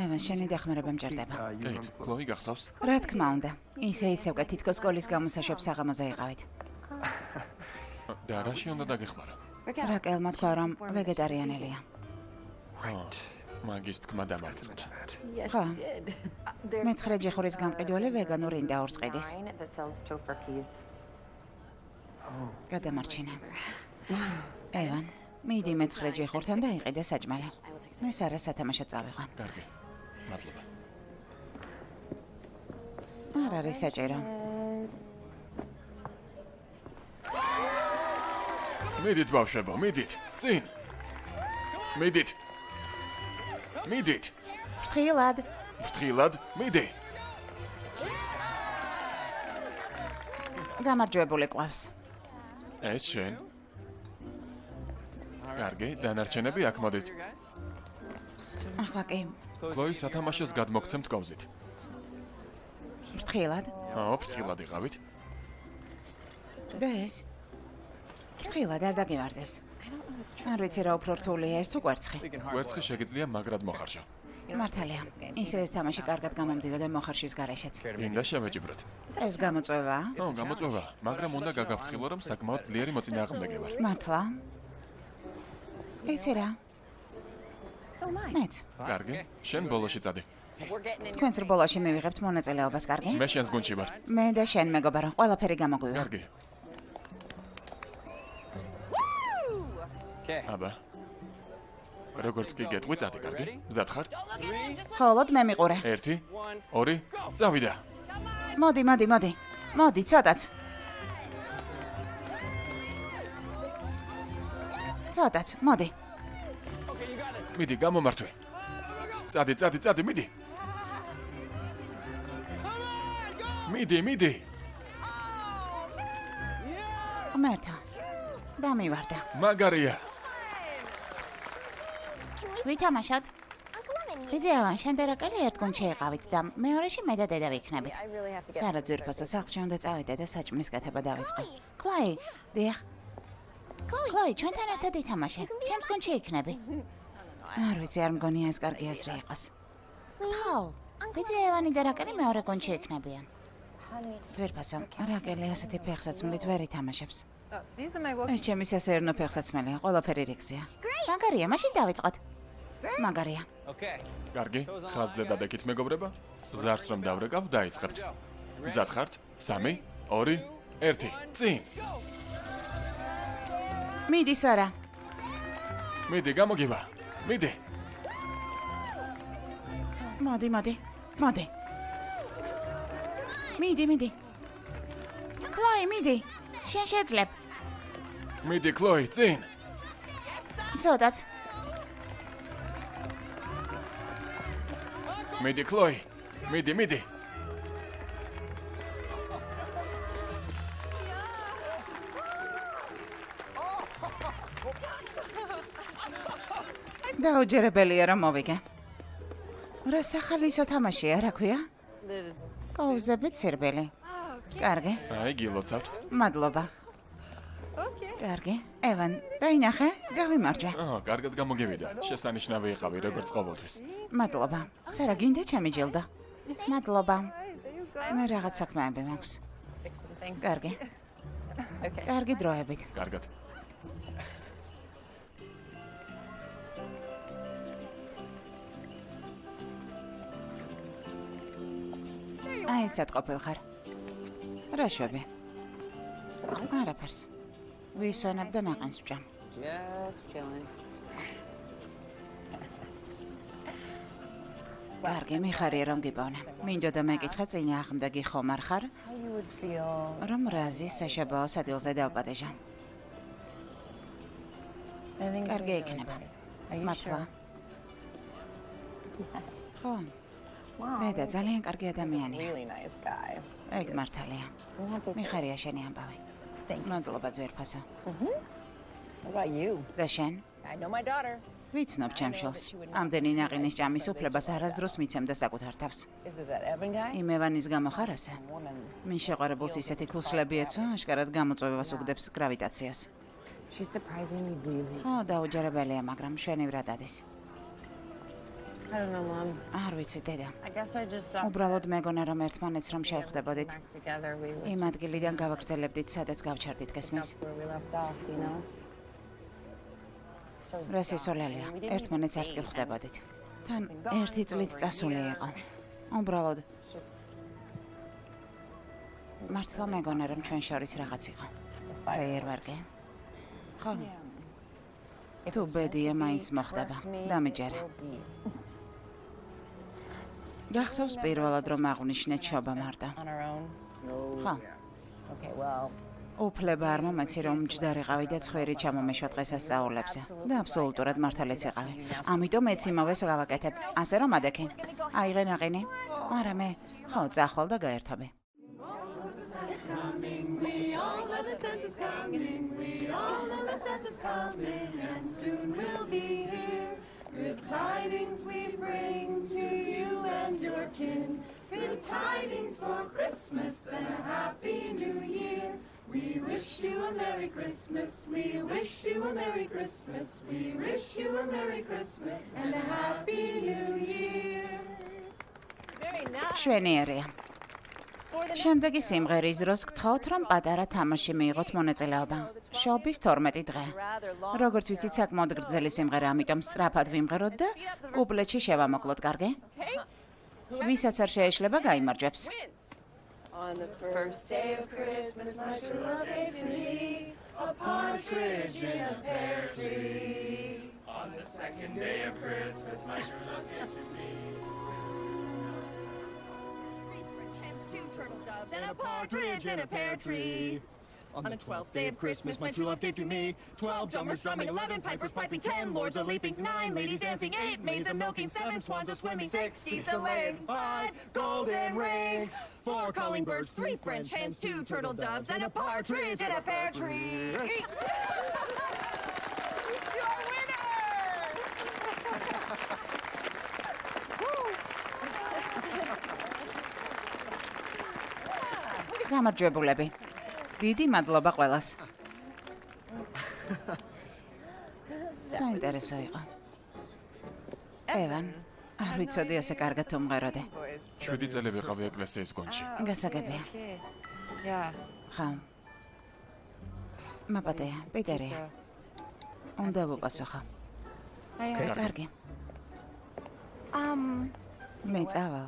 ევან, შენი დახმარება მჭირდება. კეით, კლოი გახსავს? რა თქმა უნდა. ისე იცევ, თითქოს სკოლის გამოსაშვებ საღამოზე იყავით. და რაში უნდა დაგეხმარო? რაკელმა თქვა, რომ ვეგეტარიანელია. ხო, მაგის თქმა დამარცხდა. ხო. მე-9 ჯიხურის გამყიდველი ვეგანურ ინდაურს ყიდის. გადამარჩინე. ევან, მიდი მე-9 ჯიხურთან და იყიდე საჭმელი. მე სარას სათამაშოდ წავიყვან. კარგი. მადლობა. არ არის საჭირო. მიდით ბავშვებო, მიდით. წინ. მიდით. მიდით. ფრთხილად. ფრთხილად, მიდი. გამარჯვებული ყავს. ეს შენ. კარგი, დანარჩენები აქ მოდით. ახლა კი. ქლოი სათამაშოს გადმოგცემთ კოვზით. ფრთხილად. ფრთხილად იყავით. და ეს? ფრთხილად არ დაგემარდეს. არ ვიცი რა უფრო რთულია ეს თუ კვერცხი. კვერცხი შეგიძლია მაგრად მოხარშო. მართალია. ისე ეს თამაში კარგად გამომდიოდა მოხარშვის გარეშეც. ინდა შევეჯიბროთ. ეს გამოწვევაა? გამოწვევა, მაგრამ უნდა გაგაფრთხილო, რომ საკმაოდ ძლიერი მოწინააღმდეგე ვარ. მართლა? იცი რა? მეც. კარგი, შენ ბოლოში წადი. თქვენს რბოლაში მივიღებთ მონაწილეობას, კარგი? მე შენს გუნდში ვარ. მე და შენ მეგობარო, ყველაფერი გამოგვივა. კარგი. აბა. როგორც კი გეტყვი, წადი, კარგი? მზად ხარ? ხოლოდ მე მიყურე. 1, 2, წავიდა. მოდი, მოდი, მოდი. მოდი, ცოტაც. ცოტაც, მოდი. მიდი, გამომართვე. წადი, წადი, წადი, მიდი. მიდი, მიდი. ღმერთო. დამივარდა. მაგარია. ვითამაშოთ. ვიძიავან, შენ და რაკელი ერთ გუნდში იყავით და მეორეში მე და დედა ვიქნებით. სარა ძვირფასო სახლში უნდა წავიდე და საჭმლის კეთება დავიწყო. კლაი, დიახ. კლაი, ჩვენთან ერთად ითამაშე. ჩემს გუნდში იქნები. არ ვიცი, არ მგონია ეს კარგი აზრი იყოს. ხო, ვიძიავანი და რაკელი მეორე გუნდში იქნებიან. ძვირფასო, რაკელი ასეთი ფეხსაცმლით ვერ ითამაშებს. ეს ჩემი სასეირნო ფეხსაცმელია, ყველაფერი რიგზეა. მაგარია, მაშინ დავიწყოთ. მაგარია. კარგი, ხაზზე დადექით მეგობრებო. ზარს რომ დავრეკავ, დაიწყებთ. მზად ხართ? 3, 2, 1, წინ. მიდი, სარა. მიდი, გამოგივა. მიდი. მოდი, მოდი. მოდი. მიდი, მიდი. კლაი, მიდი. შენ შეძლებ. მიდი, კლოი, წინ. ცოტაც. მიდი, კლოი. მიდი, მიდი. დაუჯერებელია რომ მოვიგე. რა სახალისო თამაშია, რა ქვია? კოვზებით სირბილი. კარგი, აი, გილოცავთ. მადლობა. კარგი, ევან, დაინახე, გავიმარჯვე. კარგად გამოგივიდა. შესანიშნავი იყავი, როგორც ყოველთვის. მადლობა. სარა გინდა ჩემი ჯილდო? მადლობა. მე რაღაც საქმეები მაქვს. კარგი. კარგი დროებით. კარგად. აი, სად ყოფილხარ? რა შვები? არაფერს. ვისვენებ და ნაყენს ვჭამ. Just chilling. კარგი, მიხარია რომ გიპოვნე. მინდოდა მეკითხა წინააღმდეგი ხომ არ ხარ? How you would feel? რომ რაზის საშაბაო სადილზე დავპატეჟა. I think it's კარგი really იქნება. great. Are you მართლა. sure? ხო, Wow. დედა ძალიან კარგი ადამიანია. Really nice guy. ეგ მართალია. I'm happy. მიხარია შენი ამბავი. Thank you. მადლობა ძვირფასო. What about you? და შენ? I know my daughter. ვიცნობ ჩემშულს. ამდენი ნაყინის ჭამის უფლებას არასდროს მიცემდა საკუთარ თავს. Is it that Evan guy? იმ ევანის გამო ხარ ასე? Woman. მინ შეყვარებულს ისეთი ქუსლები ეცვა, აშკარად გამოწვევას უგდებს გრავიტაციას. She's surprisingly really. ხო, დაუჯერებელია, მაგრამ შვენივრად ადის. I don't know, Mom. არ ვიცი, დედა. I guess I just thought უბრალოდ მეგონა რომ ერთმანეთს რომ შევხვდებოდით. back together we would იმ ადგილიდან გავაგრძელებდით, სადაც გავჩერდით გესმის. pick up where we left off, you know? So რა სისულელია, ერთმანეთს არც კი ხვდებოდით. თან ერთი წლით წასული იყო. უბრალოდ it's just მართლა მეგონა რომ ჩვენ შორის რაღაც იყო. ფეიერვერკი. ხო, if თუ it's meant ბედია to be, მაინც მოხდება. trust me, დამიჯერე. it will be. გახსოვს პირველად რომ აღვნიშნეთ შობა მარტო. On our own. ხო, Okay, well, უფლება არ მომეცი რომ მჯდარიყავი და ცხვირი ჩამომეშვა დღესასწაულებზე და აბსოლუტურად მართალიც იყავი. ამიტომ მეც იმავეს გავაკეთებ. ასე რომ ადექი. აიღე ნაყინი. არა მე ხო წახვალ და გაერთობე. Good tidings we bring to you and your kin. Good tidings for Christmas and a happy new year. We wish you a Merry Christmas. We wish you a Merry Christmas. We wish you a Merry Christmas and a happy new year. Very nice. შვენიერია. შემდეგი სიმღერის დროს გთხოვთ რომ პატარა თამაში მიიღოთ მონაწილეობა. შობის 12 დღე. როგორც ვიცით, საკმაოდ გრძელი სიმღერა, ამიტომ სწრაფად ვიმღეროთ და კუპლეტში შევამოკლოთ, კარგი? ვისაც არ შეეშლება, გაიმარჯვებს. On the first day of Christmas, my true love gave to me a partridge in a pear tree. On the second day of Christmas, my true love gave to me. Two turtle doves and a partridge in a pear tree. On the 12th day of Christmas, my true love gave to me 12 drummers drumming, 11 pipers piping, 10 lords a leaping, 9 ladies dancing, 8 maids a milking, 7 swans a swimming, 6 geese a laying, 5 golden rings, 4 calling birds, 3 French hens, 2 turtle doves, and a partridge in a pear tree. You're გამარჯვებულები. დიდი მადლობა ყველას. საინტერესო იყო. ევან, არ ვიცოდი ასე კარგად თუ მღეროდე. 7 წელი ვიყავი ეკლესიის გუნდში. გასაგებია. Yeah. ხო. მაპატეა, პიტერია. უნდა ვუპასუხო. კარგი. მე წავალ.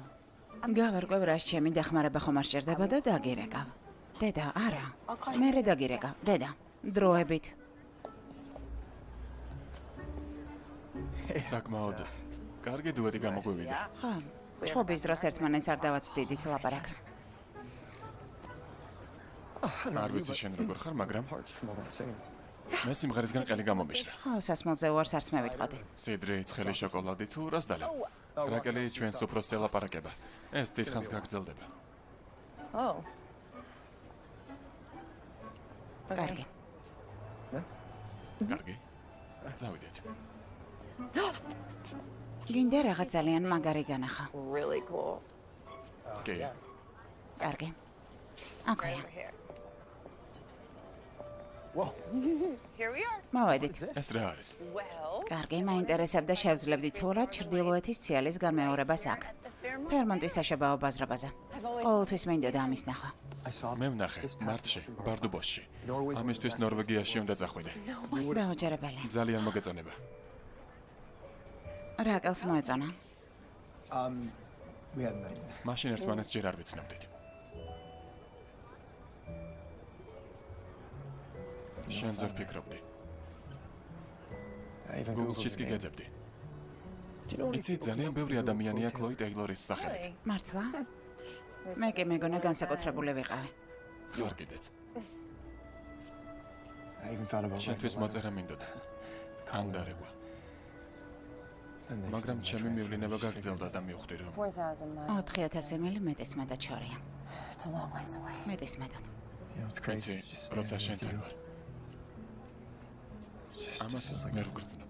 გავარკვევ რას ჩემი დახმარება ხომ არ სჭირდება და დაგირეკავ. დედა, არა. მერე დაგირეკავ. დედა, დროებით. საკმაოდ კარგი დუეტი გამოგვივიდა. ხო. ჩხობის დროს ერთმანეთს არ დავაცდიდით ლაპარაკს. არ ვიცი შენ როგორ ხარ, მაგრამ Parts from all that singing. მე სიმღერისგან ყელი გამომიშრა. ხო, სასმელზე უარს არც მე ვიტყოდი. სიდრი, ცხელი შოკოლადი თუ რას დალევ? რაკელი ჩვენს უფროსს ელაპარაკება. ეს დიდხანს გაგრძელდება. Oh. კარგი. კარგი. წავიდეთ. გინდა რაღაც ძალიან მაგარი განახა. Really cool. კი. კარგი. აქვეა. Here we are. მოვედით. ეს რა არის? Well, კარგი, მაინტერესებდა შევძლებდით თუ რა ჩრდილოეთის ციალის განმეორებას აქ. ფერმონტის საშობაო ბაზრობაზე. ყოველთვის მინდოდა ამის ნახვა. I saw მე ვნახე მარტში, ბარდუბოსში. ამისთვის ნორვეგიაში უნდა წახვიდე. დაუჯერებელი. ძალიან მოგეწონება. რაკელს მოეწონა. we had a night. მაშინ ერთმანეთს ჯერ არ ვიცნობდით. შენზე ვფიქრობდი. I even გუგლშიც კი Googled it. გეძებდი. Do you know იცი, ძალიან ბევრი ადამიანია ქლოი ტეილორის სახელით. მართლა? მე კი მეგონა განსაკუთრებული ვიყავი. ხარ კიდეც. I even thought about შენთვის მოწერა მინდოდა. ანდარებვა. მაგრამ ჩემი მივლინება გაგრძელდა და მივხვდი რომ 4,000 miles. 4000 მილიმეტრის მეტად შორია. It's a long ways away. მეტის მეტად. it's crazy. იცი, Just როცა standing შენთან with ვარ. you. ამას მე ვგრძნობ.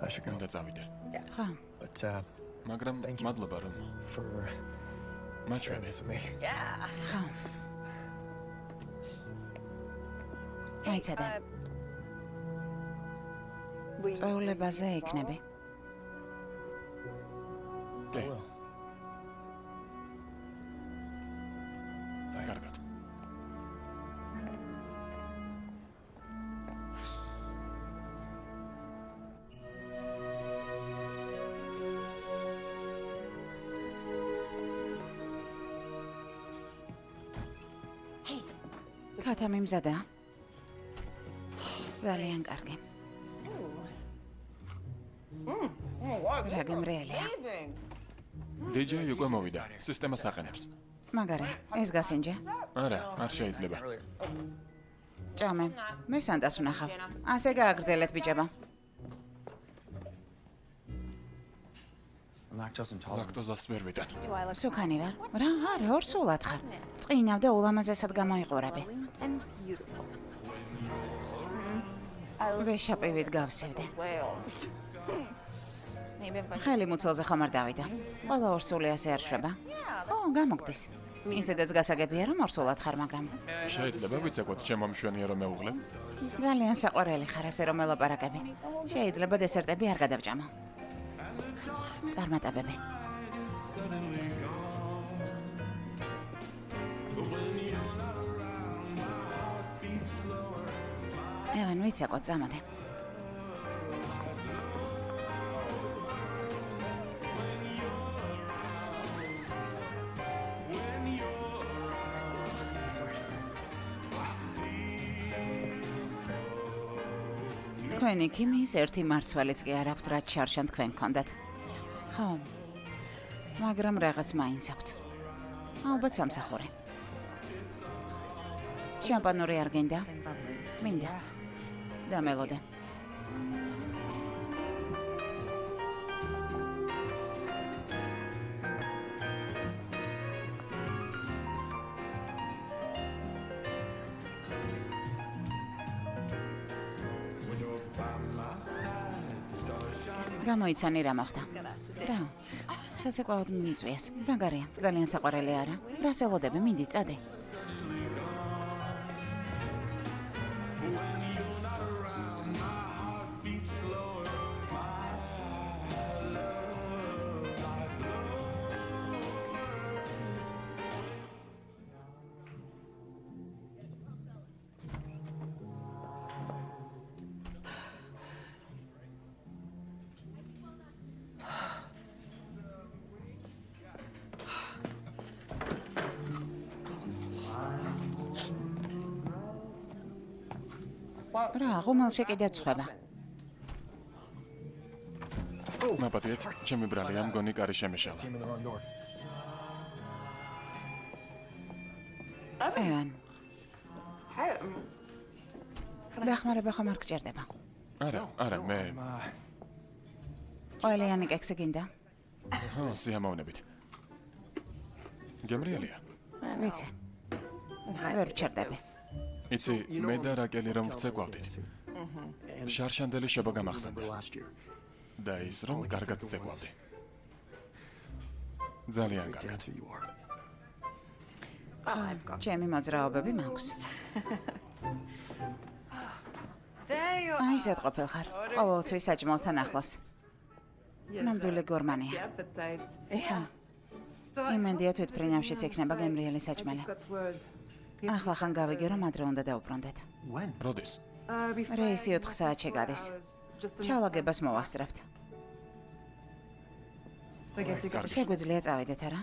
I should go. უნდა წავიდე. ხო, But მაგრამ Thank you. მადლობა რომ for მაჩვენე. this with me. Yeah. ხო. აიცადე, წვეულებაზე იქნები. კი, Well, კარგად. ქათა მიმზადა. ძალიან კარგი. რა გემრიელია. Amazing. DJ უკვე მოვიდა. სისტემას აყენებს. მაგარი, ეს გასინჯა. არა, არ შეიძლება. ჭამე, მე სანტას ვნახავ. ასე გააგრძელეთ ბიჭებო. I'm lactose intolerant. ლაქტოზას ვერ ვიტან. სუქანი ვარ. რა, არა, ორსულად ხარ. წინავ და ულამაზესად გამოიყურები. ვეშაპივით გავსევდე. ხელი მუცელზე ხომ არ დავიდა. ყველა ორსული ასე არ შვება. ო, გამოგდის. ისედაც გასაგებია რომ ორსულად ხარ, მაგრამ შეიძლება ვიცეკოთ ჩემო მშვენიერ რომ მეუღლებ? ძალიან საყვარელი ხარ ასე რომ ელაპარაკები. შეიძლება დესერტები არ გადავჭამო. წარმატებები. ევან, ვიცეკოთ, წამოდე. თქვენი ქიმიის ერთი მარცვალიც კი არ აქვთ, რაც შარშან თქვენ გქონდათ. ხო, მაგრამ რაღაც მაინც აქვთ. ალბათ სამსახური. შამპანური არ გინდა? მინდა. დამელოდე. გამოიცანი რა მოხდა. რა? საცეკვაოდ მიმიწვიეს. მაგარია, ძალიან საყვარელი არა. რას ელოდები, მინდი, წადე. რა, ღუმელში კიდეც ხვება. მაპატიეთ, ჩემი ბრალია მგონი კარი შემეშალა. Came in the wrong door. ევან. დახმარება ხომ არ გჭირდება. არა, მე ყველიანი კექსი გინდა? ხო, სიამოვნებით. გემრიელია. ვიცი. ვერ ვჩერდები. იცი, მე და რაკელი რომ ვცეკვავდით. შარშანდელი შობა გამახსენდა. Last year. და ის რომ კარგად ცეკვავდი. ძალიან კარგად. That's who you are. ჩემი მოძრაობები მაქვს. There you აი, ისეთ ყოფილ ხარ. ყოველთვის საჭმელთან ახლოს. ნამდვილი გორმანია. appetite. ხო. So იმენდია თვითფრინავშიც იქნება გემრიელი საჭმელი. got word. ახლა ხან გავიგე რომ ადრე უნდა დავუბრუნდეთ. When? როდის? Before რეისი 4 საათში გადის. just ჩალაგებას მოვასწრებთ. so I guess we got შეგვიძლია წავიდეთ, არა?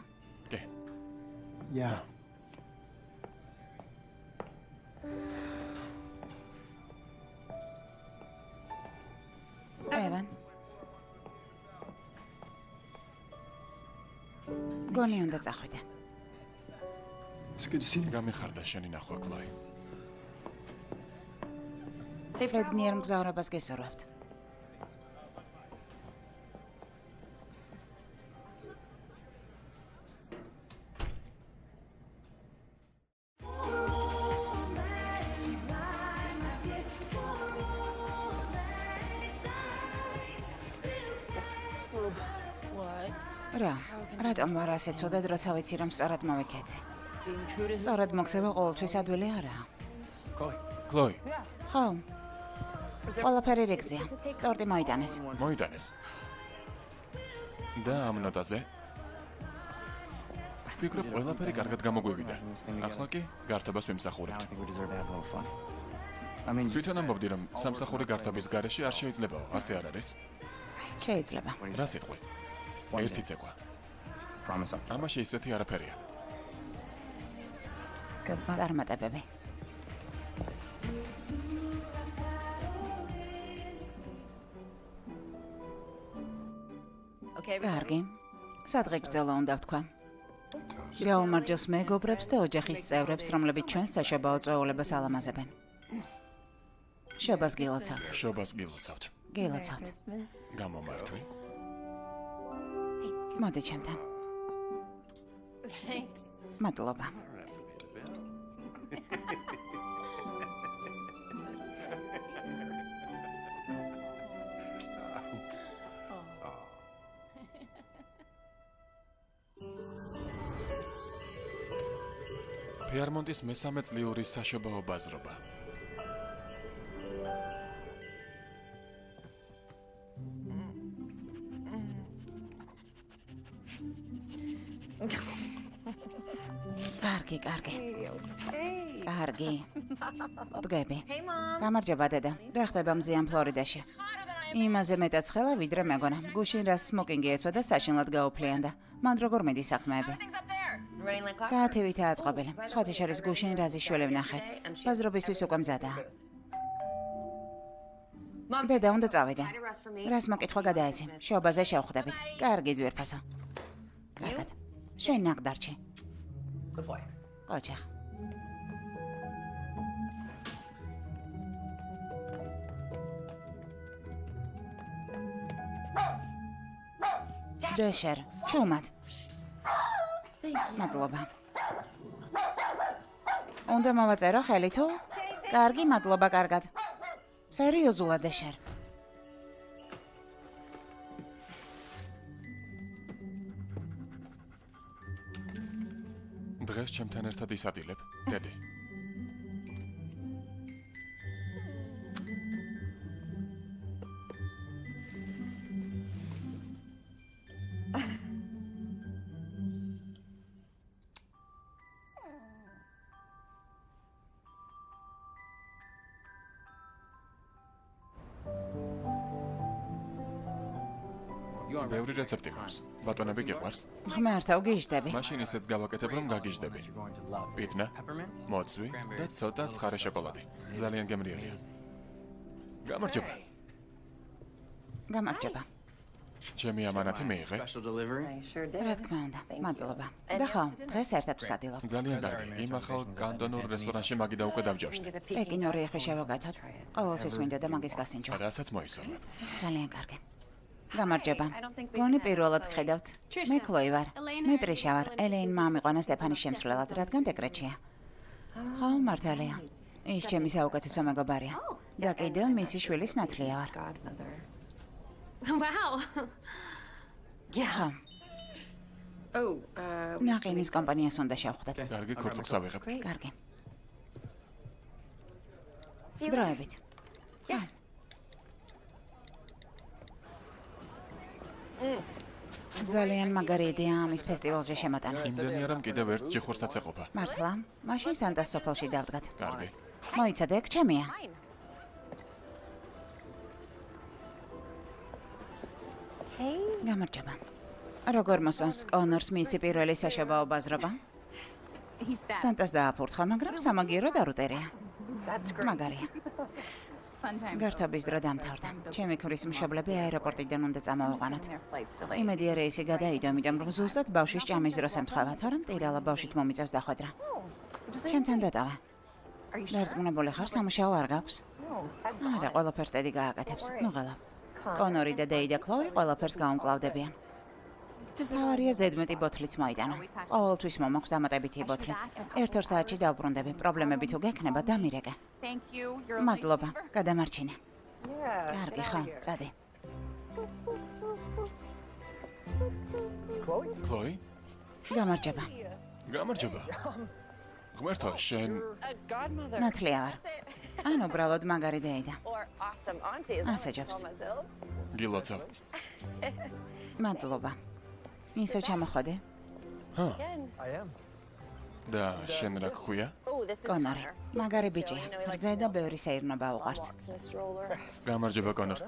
კი. Yeah. ევან. გონი უნდა წახვიდე. It's good to see you. გამიხარდა შენი ნახვა, კლოი. ბედნიერ მგზავრობას გესურვებთ. რა, რატომ ვარ ასე ცუდად, როცა ვიცი რომ სწორად მოვიქეცე? სწორად მოგზება ყოველთვის ადვილი არაა. კლოი, ხო. ყველაფერი რიგზეა. ტორტი მოიტანეს. მოიტანეს. და ამ ნოტაზე? ვფიქრობ, ყველაფერი კარგად გამოგვივიდა. ახლა კი გართობას I ვიმსახურებთ. don't think we deserve to have a little fun. I mean, თვითონ ამბობდი, რომ სამსახური გართობის გარეშე არ შეიძლებაო, ასე არ არის? შეიძლება. რა სიტყვი? ერთი ცეკვა. promise I'll ამაში ისეთი არაფერია. წარმატებები. Okay, კარგი. სადღეგრძელო უნდა ვთქვა. გაუმარჯოს მეგობრებს და ოჯახის წევრებს, რომლებიც ჩვენს საშობაო წვეულებას ალამაზებენ. შობას გილოცავთ. შობას გილოცავთ. გილოცავთ. გამომართვი. მოდი ჩემთან. მადლობა. ფეარმონტის მესამე წლიური საშობაო ბაზრობა. კარგი. დგები. გამარჯობა დედა. რა ხდება მზიან ფლორიდაში? იმაზე მეტად ცხელა ვიდრე მეგონა. გუშინ რას სმოკინგი ეცვა და საშინლად გაუფლიანდა. მან როგორ მიდის საქმეები? საათივით აწყობილი. სხვათა შორის გუშინ რაზიშველი ვნახე. ბაზრობისთვის უკვე მზადაა. დედა, უნდა წავიდე. რას მოკითხვა გადაეცი? შობაზე შევხვდებით. კარგი ძვირფასო. კარგად. შენ ნახდარჩი. ოჩახ. დეშერ, ჩუმად. მადლობა. უნდა მოვაწერო ხელი თუ? კარგი, მადლობა, კარგად. სერიოზულად დეშერ. დღეს ჩემთან ერთად ისადილებ, დედი. ბევრი რეცეპტი მაქვს. ბატონები გიყვარს? ღმერთო, გიჟდები. მაშინ ისეც გავაკეთებ, რომ გაგიჟდები. პიტნა, მოცვი და ცოტა ცხარე შოკოლადი. ძალიან გემრიელია. გამარჯობა. გამარჯობა. ჩემი ამანათი მიიღე? რა თქმა უნდა, მადლობა. და ხო, დღეს ერთად ვსადილობ. ძალიან კარგი. იმ ახალ კანტონურ რესტორანში მაგიდა უკვე დავჯავშდი. პეკინური ეხი შევაკეთოთ. ყოველთვის მინდა და მაგის გასინჯო. რასაც მოისურვებ. ძალიან კარგი. გამარჯობა. გონი პირველად ხედავთ. მე ქლოი ვარ. მე ტრიშა ვარ. ელეინმა ამიყვანა სტეფანის შემსვლელად, რადგან დეკრეტშია. ხო, მართალია. ის ჩემი საუკეთესო მეგობარია. და კიდევ მისი შვილის ნათლია ვარ. Wow. ხო. ნაყინის კომპანიას უნდა შევხვდეთ. კარგი, ქორწილს ავიღებ. კარგი. დროებით. ძალიან მაგარი იდეა ამის ფესტივალზე შემოტანა. იმდენია, რომ კიდევ ერთ ჯიხურსაც ეყოფა. მართლა? მაშინ სანტას სოფელში დავდგათ. კარგი. მოიცადე, ეგ ჩემია. გამარჯობა. როგორ მოსწონს კონორს მისი პირველი საშობაო ბაზრობა? სანტას დააფურთხა, მაგრამ სამაგიეროდ არ უტერია. მაგარია. გართობის დრო დამთავრდა. ჩემი ქმრის მშობლები აეროპორტიდან უნდა წამოვიყვანოთ. იმედია რეისი გადაიდო, იმიტომ რომ ზუსტად ბავშვის ჭამის დროს ემთხვევა, თორემ ტირალა ბავშვით მომიწევს დახვედრა. ჩემთან დატოვა. დარწმუნებული ხარ, სამუშაო არ გაქვს? არა, ყველაფერს ტედი გააკეთებს. ნუ ღალავ. კონორი და დეი და ქლოვი ყველაფერს გაუმკლავდებიან. თავარია ზედმეტი ბოთლიც მოიტანო. ყოველთვის მომაქვს დამატებითი ბოთლი. 1-2 საათში დავბრუნდები. პრობლემები თუ გექნება, დამირეკე. მადლობა, გადამარჩინე. კარგი, ხო, წადი. ქლოი? გამარჯობა. გამარჯობა. ღმერთო, შენ ნათლია ვარ. ან უბრალოდ მაგარი დეიდა. ასე ჯობს. გილოცავ. მადლობა. ისევ ჩამოხვედი? ჰა. და შენ რა გქვია? კონორი. მაგარი ბიჭია. რძე და ბევრი სეირნობა უყვარს. გამარჯობა, კონორ.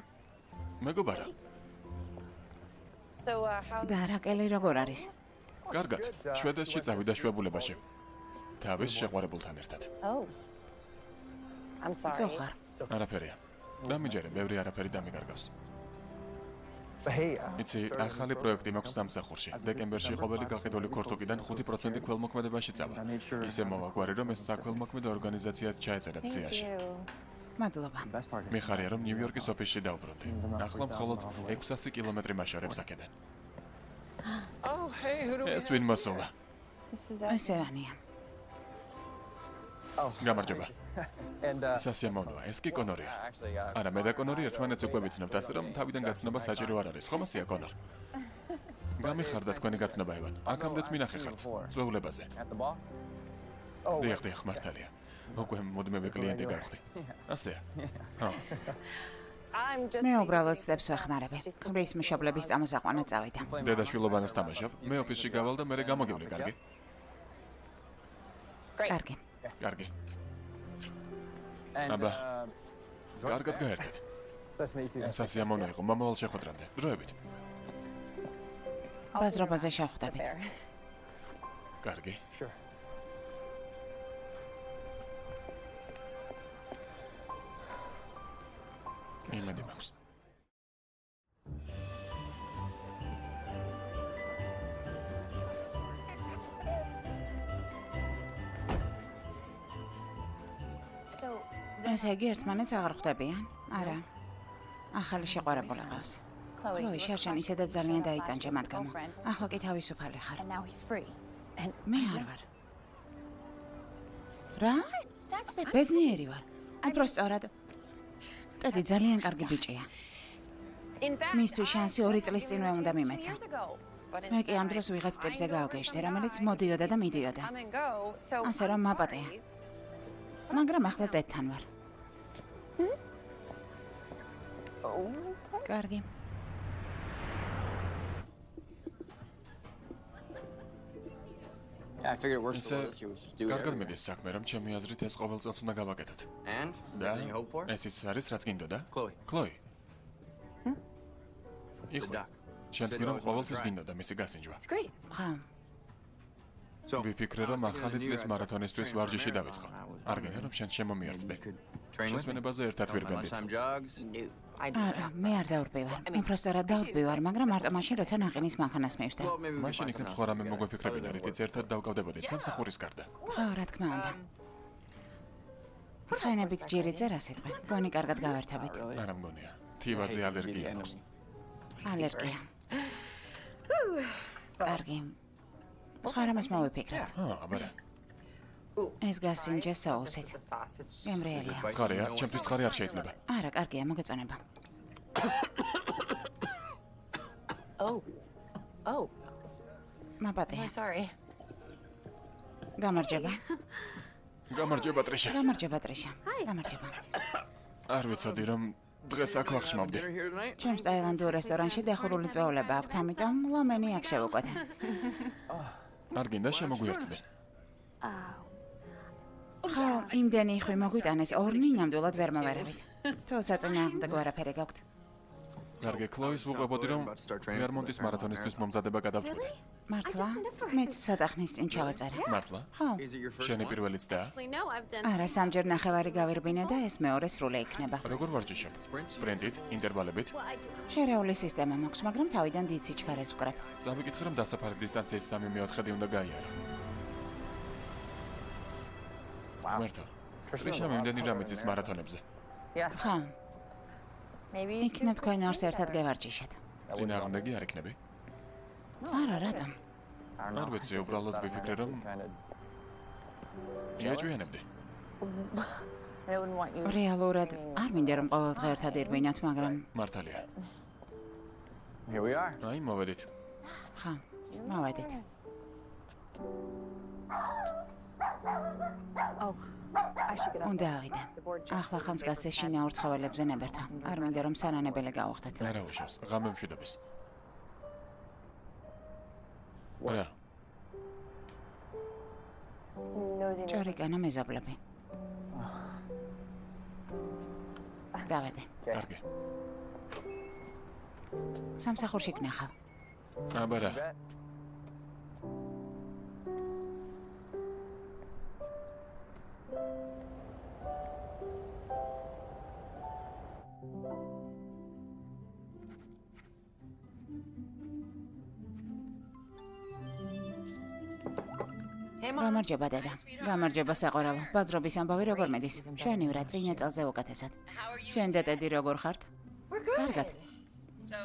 მეგობარა. და რაკელი როგორ არის? კარგად. შვედეთში წავიდა შვებულებაში. თავის შეყვარებულთან ერთად. წოხარ. არაფერია. დამიჯერე, ბევრი არაფერი დამიგარგავს. იცი, ახალი პროექტი მაქვს სამსახურში. დეკემბერში ყოველი გაყიდული ქორთუკიდან 5% ქველმოქმედებაში წავა. ისე მოვაგვარი, რომ ეს საქველმოქმედო ორგანიზაციაც ჩაეწერათ სიაში. მადლობა. მიხარია, რომ ნიუ-იორკის ოფისში დავბრუნდი. ახლა მხოლოდ 600 კილომეტრი მაშორებს აქედან. ეს ვინ მოსულა? ესე ვანია. გამარჯობა. სასიამოვნოა, ეს კი კონორია. არა, მე და კონორი ერთმანეთს უკვე ვიცნობთ, ასე რომ თავიდან გაცნობა საჭირო არ არის. ხომ ასეა, კონორ? გამიხარდა თქვენი გაცნობა, ივან. აქამდეც მინახე ხართ, წვეულებაზე. დიახ, მართალია. უკვე მუდმივი კლიენტი გავხდი. ასეა. ხო. მე უბრალოდ სტეპს ვეხმარები. კვრის მშობლების წამოსაყვანად წავიდა. დედაშვილობანას თამაშობ, მე ოფისში გავალ და მერე გამოგივლი, კარგი? კარგი. კარგი. აბა, კარგად გაერთეთ. სასიამოვნო იყო, მომავალ შეხვედრამდე. დროებით. ბაზრობაზე შევხვდებით. კარგი. იმედი მაქვს. ესე იგი, ერთმანეთს აღარ ხვდებიან? არა. ახალი შეყვარებული ყავს. ქლოი, შარშან ისედაც ძალიან დაიტანჯა მათ გამო. ახლა კი თავისუფალი ხარ. მე არ ვარ. რა? ბედნიერი ვარ. უფრო სწორად. ტედი ძალიან კარგი ბიჭია. მისთვის შანსი 2 წლის წინვე უნდა მიმეცა. მე კი ამ დროს ვიღაც ტიპზე გავგეშდე, რომელიც მოდიოდა და მიდიოდა. ასე რომ მაპატია. მაგრამ ახლა ტედთან ვარ. კარგი. კარგად მიდის საქმე, რომ ჩემი აზრით ეს ყოველ წელს უნდა გავაკეთოთ. და ეს ის არის, რაც გინდოდა? ქლოი. იხლა. შენ თქვი, რომ ყოველთვის გინდოდა მისი გასინჯვა. ხა. ვიფიქრე, რომ ახალი წლის მარათონისთვის ვარჯიში დავიწყო. არ გინდა, რომ შენ შემომიერთდე. შესვენებაზე ერთად ვირბენდით. არა, მე არ დაურბივარ. უფრო სწორად დაურბივარ, მაგრამ მარტო მაშინ, როცა ნაყინის მანქანას მივსდე. მაშინ იქნებ სხვა რამე მოგვეფიქრებინა, რითიც ერთად დავკავდებოდით სამსახურის გარდა. ხო, რა თქმა უნდა. ცხენებით ჯერი წერა სიტყვი. გონი კარგად გავერთებით. არა მგონია. თივაზე ალერგია მაქვს. ალერგია. კარგი. სხვა რამეს მოვიფიქრებთ. აბარა. ეს გასინჯე соусით. გემრიელია. ცხარეა, ჩემთვის ცხარე არ შეიძლება. არა, კარგია, მოგეწონება. მაპატია. გამარჯობა. გამარჯობა, ტრიშა. გამარჯობა, ტრიშა. გამარჯობა. არ ვიცოდი, რომ დღეს აქ ვახშმობდი. ჩემს ტაილანდურ რესტორანში დახურული წვეულება აქვთ, ამიტომ ლომენი აქ შევუკვეთე. არ გინდა შემოგვიერთდე. ხო, იმდენი იხვი მოგვიტანეს, ორნი ნამდვილად ვერ მოვერავით. თუ საწინააღმდეგო არაფერი გაქვთ. კარგი, ქლოის ვუყვებოდი, რომ ვიარმონტის მარათონისთვის მომზადება გადავწყვიტე. მართლა? მეც ცოტა ხნის წინ ჩავაწერე. მართლა? ხო. შენი პირველიც და? არა, სამჯერ ნახევარი გავირბინე და ეს მეორე სრული იქნება. როგორ ვარჯიშობ? სპრინტით, ინტერვალებით? შერეული სისტემა მაქვს, მაგრამ თავიდან დიდ სიჩქარეს ვკრებ. წავიკითხე, რომ დასაფარი დისტანციის 3/4 უნდა გაიარო. მართლა? ტრიშა მიმდენი რამ იცის მარათონებზე? ხო. იქნებ თქვენ ორს ერთად გევარჯიშეთ. წინააღმდეგი არ იქნები? არა, რატომ? არ ვიცი, უბრალოდ ვიფიქრე, რომ იაჭვიანებდი. რეალურად არ მინდა რომ ყოველდღე ერთად ირბინოთ, მაგრამ მართალია. აი, მოვედით. ხო, მოვედით. უნდა ავიდე. ახლა ხანს გასცეს შინაურ ცხოველებზე ნებერთვა. არ მინდა რომ სანანებელი გავხდეთ. არა უშავს, ღამე მშვიდობის. რა? ჭორიკანა მეზობლები. დავედე. კარგი. სამსახურში გნახავ. აბარა. გამარჯობა დედა. გამარჯობა საყვარელო. ბაძრობის ამბავი როგორ მიდის? შენი ვრა წინა წელზე უკეთესად. შენ და ტედი როგორ ხართ? კარგად.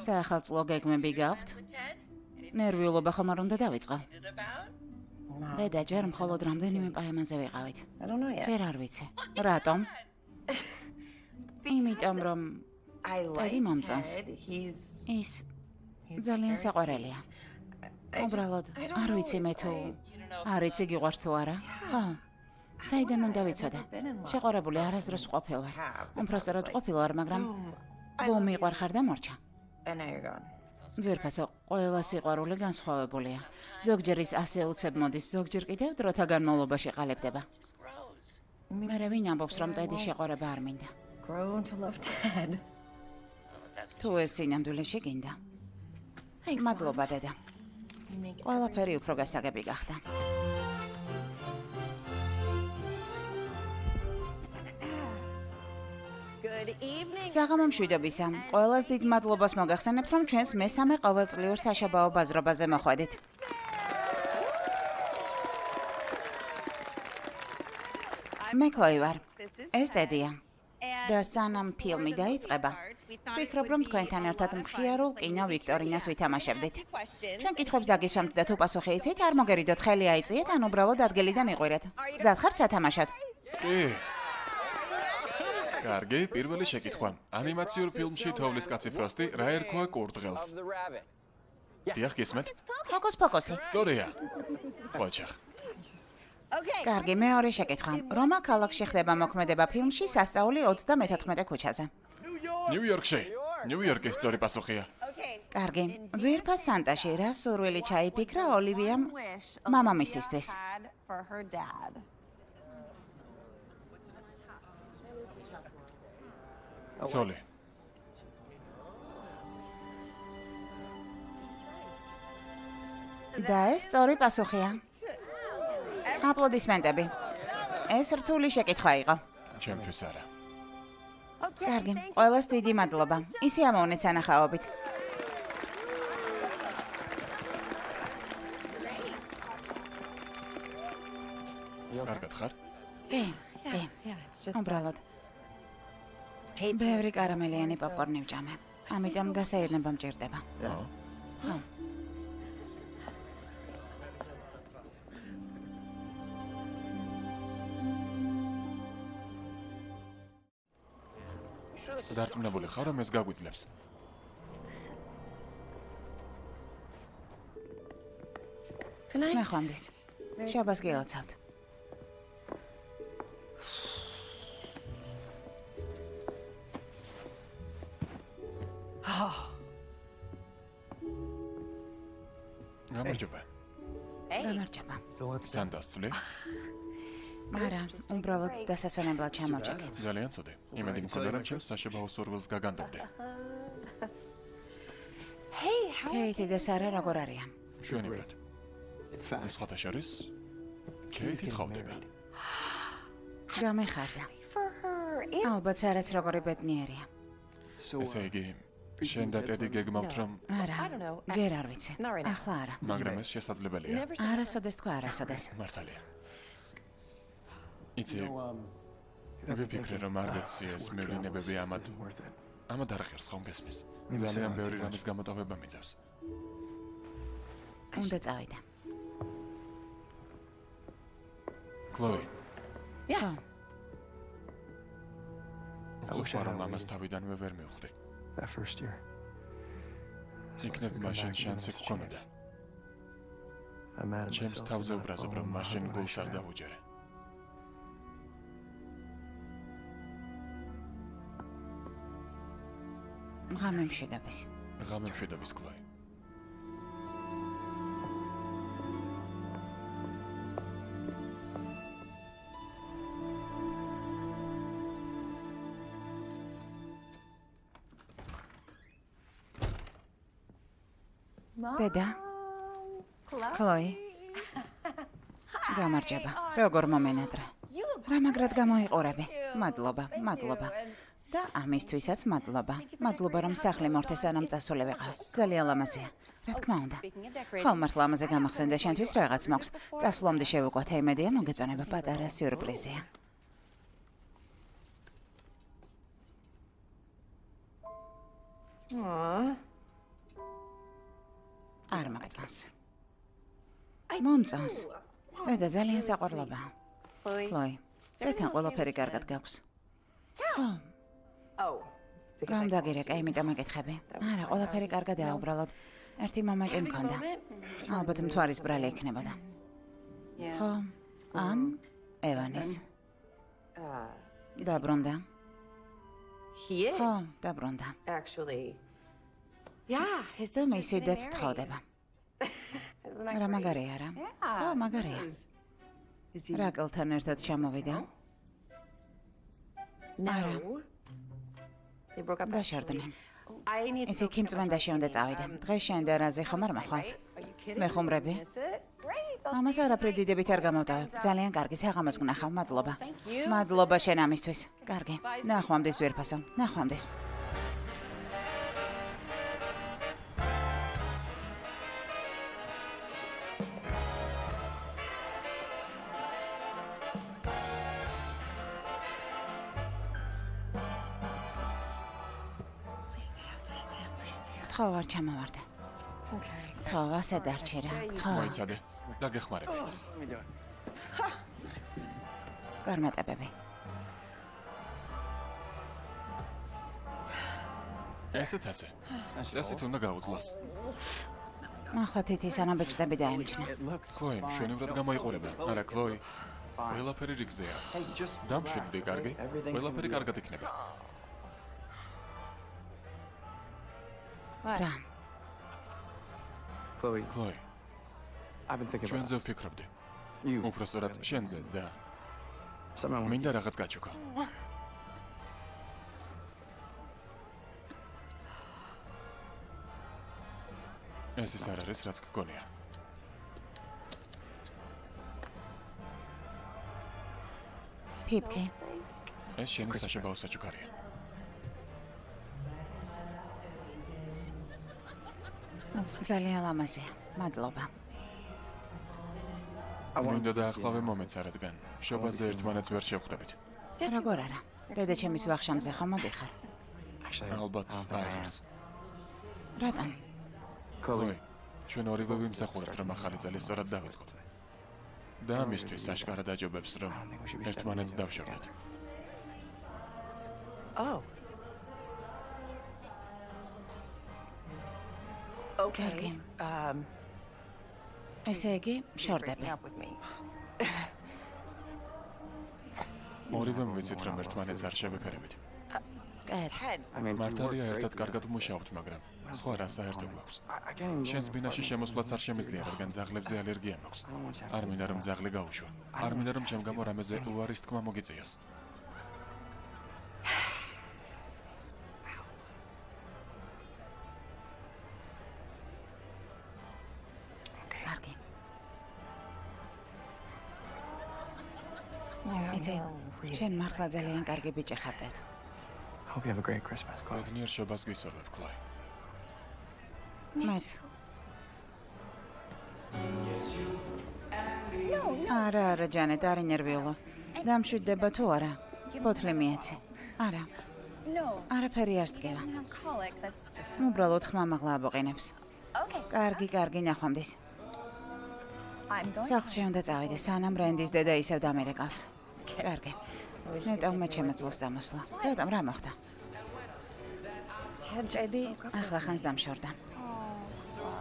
საახალწლო გეგმები გაქვთ? ნერვიულობა ხომ არ უნდა დავიწყო? დედა, ჯერ მხოლოდ რამდენიმე პაემანზე ვიყავით. ჯერ არ ვიცი. რატომ? იმიტომ რომ ტედი მომწონს. ის ძალიან საყვარელია. უბრალოდ არ ვიცი მე თუ არ იცი გიყვარს თუ არა. ხო. საიდან უნდა ვიცოდე? შეყვარებული არასდროს ყოფილ ვარ. უმпроსტად ყოფილ ვარ, მაგრამ გომიყვარ ხარ და მორჩა. ძვირფასო, ყველა სიყვარული განსხვავებულია. ზოგჯერ ის ასე უცებ მოდის, ზოგჯერ კიდევ დროთა განმავლობაში ყალიბდება. მერე ვინ ამბობს, რომ ტედი შეყვარება არ მინდა? თუ ეს სინამდვილეში გინდა. მადლობა დედა. ყველაფერი უფრო გასაგები გახდა. საღამო მშვიდობისა. ყველას დიდ მადლობას მოგახსენებთ, რომ ჩვენს მესამე ყოველწლიურ საშობაო ბაზრობაზე მოხვედით. მე კლოი ვარ. ეს ტედია. და სანამ ფილმი დაიწყება, ვფიქრობ, რომ თქვენთან ერთად მხიარულ კინო ვიქტორინას ვითამაშებდით. ჩვენ კითხვებს დაგისვამთ და თუ პასუხი იცით, არ მოგერიდოთ, ხელი აიწიეთ, ან უბრალოდ ადგილიდან იყვირეთ. მზად ხართ სათამაშოდ? კი. კარგი, პირველი შეკითხვა. ანიმაციურ ფილმში თოვლის კაცი ფროსტი რა ერქვა კურდღელს? დიახ, გისმენთ? ფოკუს ფოკუსი. სწორია. ხოჩახ. კარგი, მეორე შეკითხვა. რომელ ქალაქში ხდება მოქმედება ფილმში სასწაული 34 ქუჩაზე? ნიუ-იორკში. ნიუ-იორკის სწორი პასუხია. კარგი. ძვირფას სანტაში რა სურვილი ჩაიფიქრა ოლივიამ მამამისისთვის? ცოლი. და ეს სწორი პასუხია. აპლოდისმენტები. ეს რთული შეკითხვა იყო. ჩემთვის არა. კარგი, ყველას დიდი მადლობა. ისე ამოვნეთ სანახაობით. კარგად ხარ? კი. უბრალოდ. ბევრი კარამელიანი პოპკორნი ვჭამე. ამიტომ გასაირნება მჭირდება. ხო. დარწმუნებული ხარ, რომ ეს გაგვიძლებს? ნახვამდის. შაბას გილოცავთ. გამარჯობა. გამარჯობა. სან დასწვლი? არა, უბრალოდ დასასვენებლად ჩამოვჭექე. ძალიან ცუდი. იმედი მქონდა, რომ ჩემს საშობაო სურვილს გაგანდობდი. ქეითი და სარა როგორ არიან? ჩვენივრად. სხვათა შორის ქეითი თხოვდება. გამეხარდა. ალბათ სარაც როგორი ბედნიერია. ესე იგი, შენ და ტედი გეგმავთ, რომ არა, ჯერ არ ვიცი. ახლა არა. მაგრამ ეს შესაძლებელია. არასოდეს თქვა არასოდეს. მართალია. იცი, ვიფიქრე, რომ არ ვიცი ეს მევლინებები ამად არ ღერს ხომ გესმის. ძალიან ბევრი რამის გამოტოვება მიწევს. უნდა წავიდე. კლოი. ხო. უცხო რომ ამას თავიდანვე ვერ მივხვდი. იქნებ მაშინ შანსი გქონოდა. ჩემს თავზე უბრაზობ, რომ მაშინ გულს არ დავუჯერე. ღამე მშვიდობის, კლოი. დედა. კლოი. გამარჯობა. როგორ მომენატრა. რა მაგრად გამოიყურები? მადლობა. და ამისთვისაც მადლობა. მადლობა რომ სახლი მორთეს სანამ წასული ვიყავ. ძალიან ლამაზია. რა თქმა უნდა. ხო, მართლა ამაზე გამახსენდა შენთვის რაღაც მაქვს. წასვლამდე შევუყვათ, იმედია მოგეწონება პატარა სიურპრიზია. არ მაგწონს. მომწონს. დედა ძალიან საყვარლობაა. ქლოი, დედთან ყველაფერი კარგად გაქვს. ხო. რომ დაგირეკა, იმიტომ მეკითხები. არა, ყველაფერი კარგადაა უბრალოდ. ერთი მომენტი მქონდა. ალბათ მთვარის ბრალი იქნებოდა. ხო, ან ევანის. დაბრუნდა. ხო, დაბრუნდა. და მისიდაც თხოვდება. რა მაგარია რა? ხო, მაგარია. რაკელთან ერთად ჩამოვიდა? არა. დაშორდნენ. იცი, ქიმწმენდაში უნდა წავიდე. დღეს შენ და რაზე ხომ არ მოხვალთ? მე ხუმრები? ამას არაფერი დიდებით არ გამოვტოვებ. ძალიან კარგი, საღამოს გნახავ, მადლობა. მადლობა შენ ამისთვის. კარგი. ნახვამდის ძვირფასო. ნახვამდის. ხო, არ ჩამოვარდა. ხო, ასე დარჩი რა. ხო. მოიცადე. დაგეხმარები. წარმატებები. ესეც ასე. წესით უნდა გაუძლოს. ახლა თითი სანამ ბეჭდები დაემჩნე. ქლოი, მშვენივრად გამოიყურება. არა, ქლოი. ყველაფერი რიგზეა. დამშვიდდი, კარგი? ყველაფერი კარგად იქნება. რა? Chloe, ქლოი, I've been thinking about ჩვენზე ვფიქრობდი. you. უпростоრად შენზე და Something მინდა რაღაც გაჩუქა. ეს ის არ არის, რაც გგონია. ფიფკი. ეს შენი საშობაო საჩუქარია. ძალიან ლამაზია. მადლობა. მინდა დაახლავე მომეც არადგან. შობაზე ერთმანეთს ვერ შევხვდებით. როგორ არა? დედა ჩემის ვახშამზე ხომ მოდიხარ? ალბათ არ ღირს. რატომ? ქლოი, ჩვენ ორივე ვიმსახურებთ, რომ ახალი წელი სწორად დავიწყოთ. და ამისთვის აშკარად აჯობებს, რომ ერთმანეთს დავშორდეთ. კარგი. ესე იგი, შორდები. ორივემ ვიცით, რომ ერთმანეთს არ შევეფერებით. კეთილ. მართალია, ერთად კარგად ვმუშაობთ, მაგრამ სხვა რა საერთო გვაქვს. შენს ბინაში შემოსვლაც არ შემიძლია, რადგან ძაღლებზე ალერგია მაქვს. არ მინდა რომ ძაღლი გაუშვა. არ მინდა რომ ჩემ გამო რამეზე უარის თქმა მოგიწიოს. კარგი. იცი, შენ მართლა ძალიან კარგი ბიჭი ხარ დედ. Hope you have a great Christmas, Chloe. ბედნიერ შობას გისურვებ, ქლოი. მეც. არა, ჯანეტ, არ ინერვიულო. დამშვიდდება თუ არა? ბოთლი მიეცი. არა. არაფერი არ სდგება. უბრალოდ ხმამაღლა აბოყინებს. კარგი, ნახვამდის. სახლში უნდა წავიდე, სანამ რენდის დედა ისევ დამერეკავს. კარგი. ნეტავ მე შემეძლოს დამოსვლა. რატომ, რა მოხდა? ტედი ახლა ხანს დამშორდა.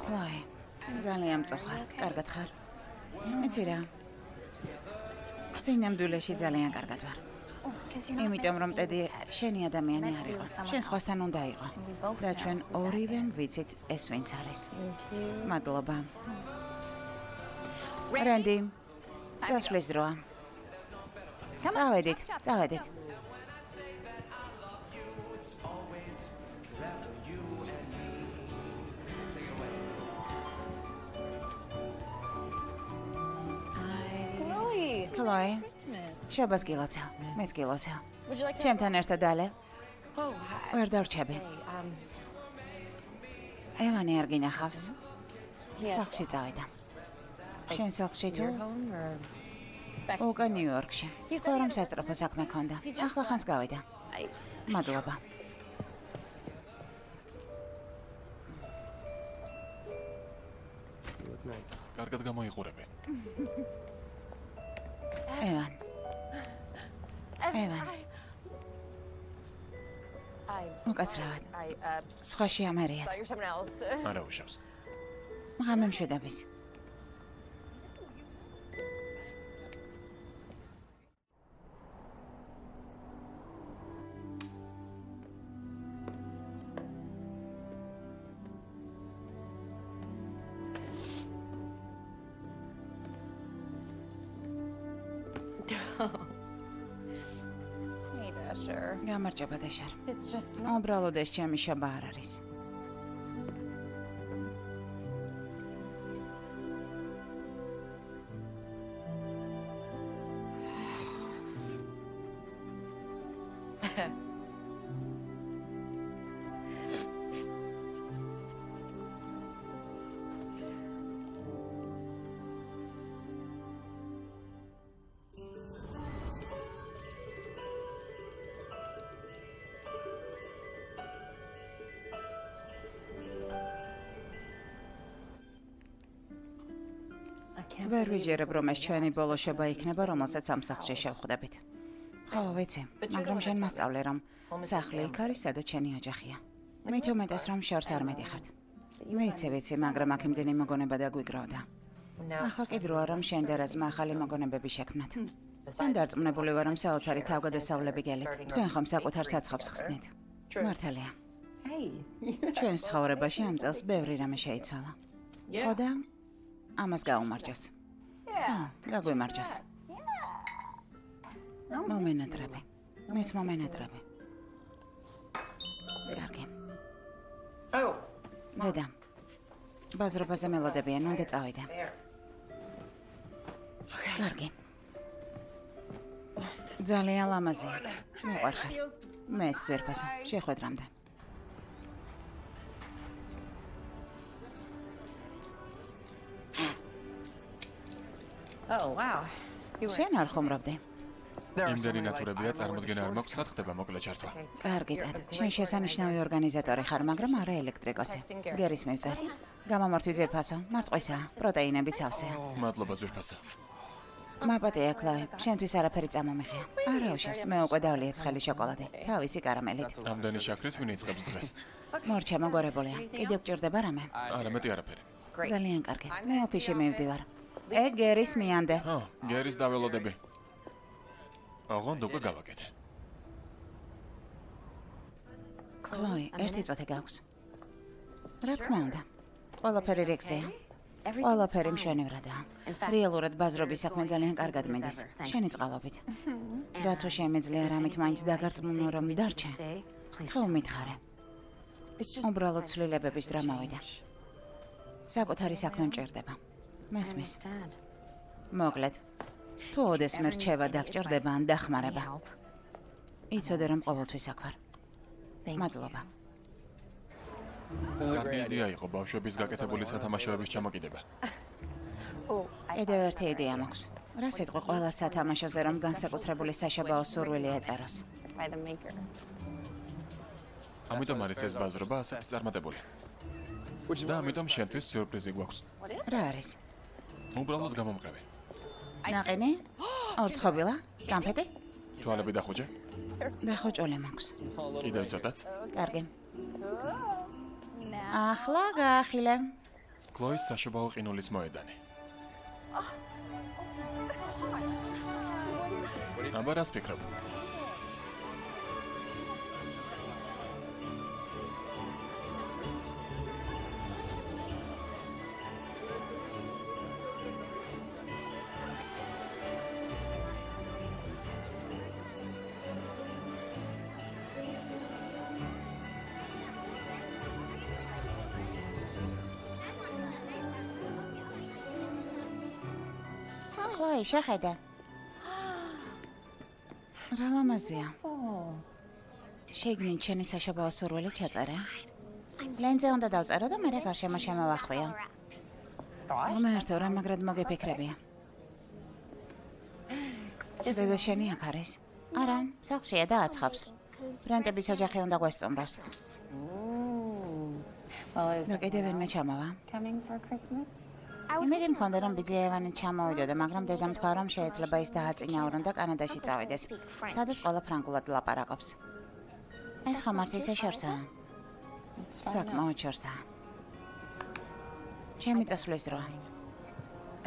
ქლოი, ძალიან მწუხარ. კარგად ხარ? იცი რა? სინამდვილეში ძალიან კარგად ვარ. იმიტომ რომ ტედი შენი ადამიანი არ იყო. შენ სხვასთან უნდა იყო. და ჩვენ ორივემ ვიცით ეს ვინც არის. მადლობა. რენდი, დასვლის დროა. წავედით. ქლოი, შობას გილოცავ, მეც გილოცავ. ჩემთან ერთად დალე. ვერ დარჩები. ევანი არ გინახავს. სახლში წავიდა. შენ სახლში თუ? უკან ნიუ-იორკში. თქვა რომ სასწრაფო საქმე ქონდა. ახლა ხანს გავიდა. მადლობა. კარგად გამოიყურები. ევან. უკაცრავად. სხვა შეამერიათ. არა უშავს. ღამე მშვიდობის. გამარჯობა დაშარ. უბრალოდ ეს ჩემი შობა არ არის. ვერ ვიჯერებ, რომ ეს ჩვენი ბოლო შობა იქნება, რომელსაც ამ სახლში შევხვდებით. ხო, ვიცი, მაგრამ შენ მასწავლე, რომ სახლი იქ არის, სადაც შენი ოჯახია. მით უმეტეს, რომ შორს არ მედიხართ. ვიცი, მაგრამ აქ იმდენი მოგონება დაგვიგროვდა. ახლა კი დროა, რომ შენ და რაზმა ახალი მოგონებები შექმნათ. მან დარწმუნებული ვარ, რომ საოცარი თავგადასავლები გელით. თქვენ ხომ საკუთარ საცხობს ხსნით. მართალია. ჩვენ ცხოვრებაში ამ წელს ბევრი რამე შეიცვალა. ხო და ამას გაუმარჯოს. გაგვიმარჯოს. მომენატრები. მეც მომენატრები. კარგი. დედა. ბაზრობაზე მელოდებიან, უნდა წავიდე. კარგი. ძალიან ლამაზია. მიყვარხარ. მეც ძვირფასო. შეხვედრამდე. შენ არ ხომრობდი. იმდენი ნატურებია წარმოდგენა არ მაქვს, სად ხდება მოკლე ჩართვა. კარგი, დად. შენ შესანიშნავი ორგანიზატორი ხარ, მაგრამ არა ელექტრიკოსი. გერის მივწარ. გამომართვი ძვირფასო, მარწყვისაა, პროტეინებიც ავსეა. მადლობა ძვირფასო. მაპატია, კლავი, შენთვის არაფერი წამომიხია. არა უშავს, მე უკვე დავლიე ცხელი შოკოლადი, თავისი კარამელით. ამდენი შაქრით ვინ იწყებს დღეს? მორჩა მოგორებულია. კიდევ გჭირდება რამე? არა, მეტი არაფერი. ძალიან კარგი. მე ოფისში მივდივარ. გერის მიანდე. გერის დაველოდები. ოღონდ უკვე გავაკეთე. კლოი, ერთი წუთი გაქვს. რა თქმა უნდა. ყველაფერი რიგზეა. ყველაფერი მშვენივრადაა. რეალურად ბაზრობის საქმე ძალიან კარგად მიდის. შენი წყალობით. და თუ შემიძლია რამით მაინც დაგარწმუნო, რომ დარჩე. ხო მითხარე. უბრალოდ ცვლილებების დრო მოვიდა. საკუთარი საქმე მჭირდება. მესმის. მოკლედ. თუ ოდესმე რჩევა დაგჭირდება ან დახმარება. იცოდე რომ ყოველთვის აქ ვარ. მადლობა. კარგი იდეა იყო ბავშვების გაკეთებული სათამაშოების ჩამოკიდება. კიდევ ერთი იდეა მაქვს. რა სიტყვა ყველა სათამაშოზე რომ განსაკუთრებული საშობაო სურვილი ეწეროს. ამიტომ არის ეს ბაზრობა ასეთი წარმატებული. და ამიტომ შენთვის სიურპრიზი გვაქვს. რა არის? უბრალოდ გამომყევი. ნაყინი? ორცხობილა? კამფეტი? თვალები დახუჭე. დახოჭოლე მაქვს. კიდევ ცოტაც. კარგი. ახლა გაახილე. კლოის საშობაო ყინულის მოედანი. აბა რას ფიქრობ? კლოი, შეხედე. რა ლამაზია. შეიგნით შენი საშობაო სურვილი ჩაწერე. ლენზე უნდა დავწერო და მერე გარშემო შემოვახვიო. მომერთო რა მაგრად მოგეფიქრებია. დედა შენი აქ არის? არა, სახლშია და აცხობს. ბრენტების ოჯახი უნდა გვესწუმროს. და კიდევ ვინმე ჩამოვა. იმედი მქონდა რომ ბიძიევანი ჩამოვიდოდა, მაგრამ დედამ თქვა რომ შეიძლება ის დააწინაურონ და კანადაში წავიდეს, სადაც ყველა ფრანგულად ლაპარაკობს. ეს ხომ არც ისე შორსაა. საკმაოდ შორსაა. ჩემი წასვლის დროა.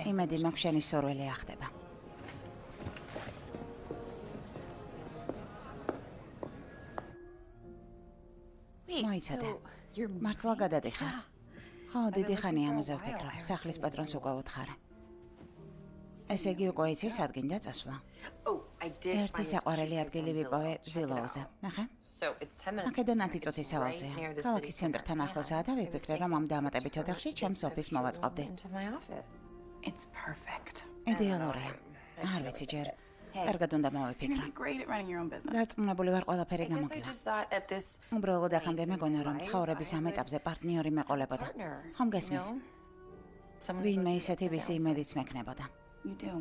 იმედი მაქვს შენი სურვილი ახდება. მოიცადე. მართლა გადადიხარ? ხო, დიდი ხანია ამაზე ვფიქრობ. სახლის პატრონს უკვე უთხარა. ესე იგი უკვე იცი სად გინდა წასვლა. ერთი საყვარელი ადგილი ვიპოვე ზილოუზე. ნახე? აქედან 10 წუთის სავალზეა. ქალაქის ცენტრთან ახლოსაა და ვიფიქრე, რომ ამ დამატებით ოთახში ჩემს ოფისს მოვაწყობდი. იდეალურია. არ ვიცი ჯერ. კარგად უნდა მოვიფიქრო. დარწმუნებული ვარ ყველაფერი გამოგივა. უბრალოდ აქამდე მეგონა რომ ცხოვრების ამ ეტაპზე პარტნიორი მეყოლებოდა. ხომ გესმის? ვინმე ისეთი ვისი იმედიც მექნებოდა.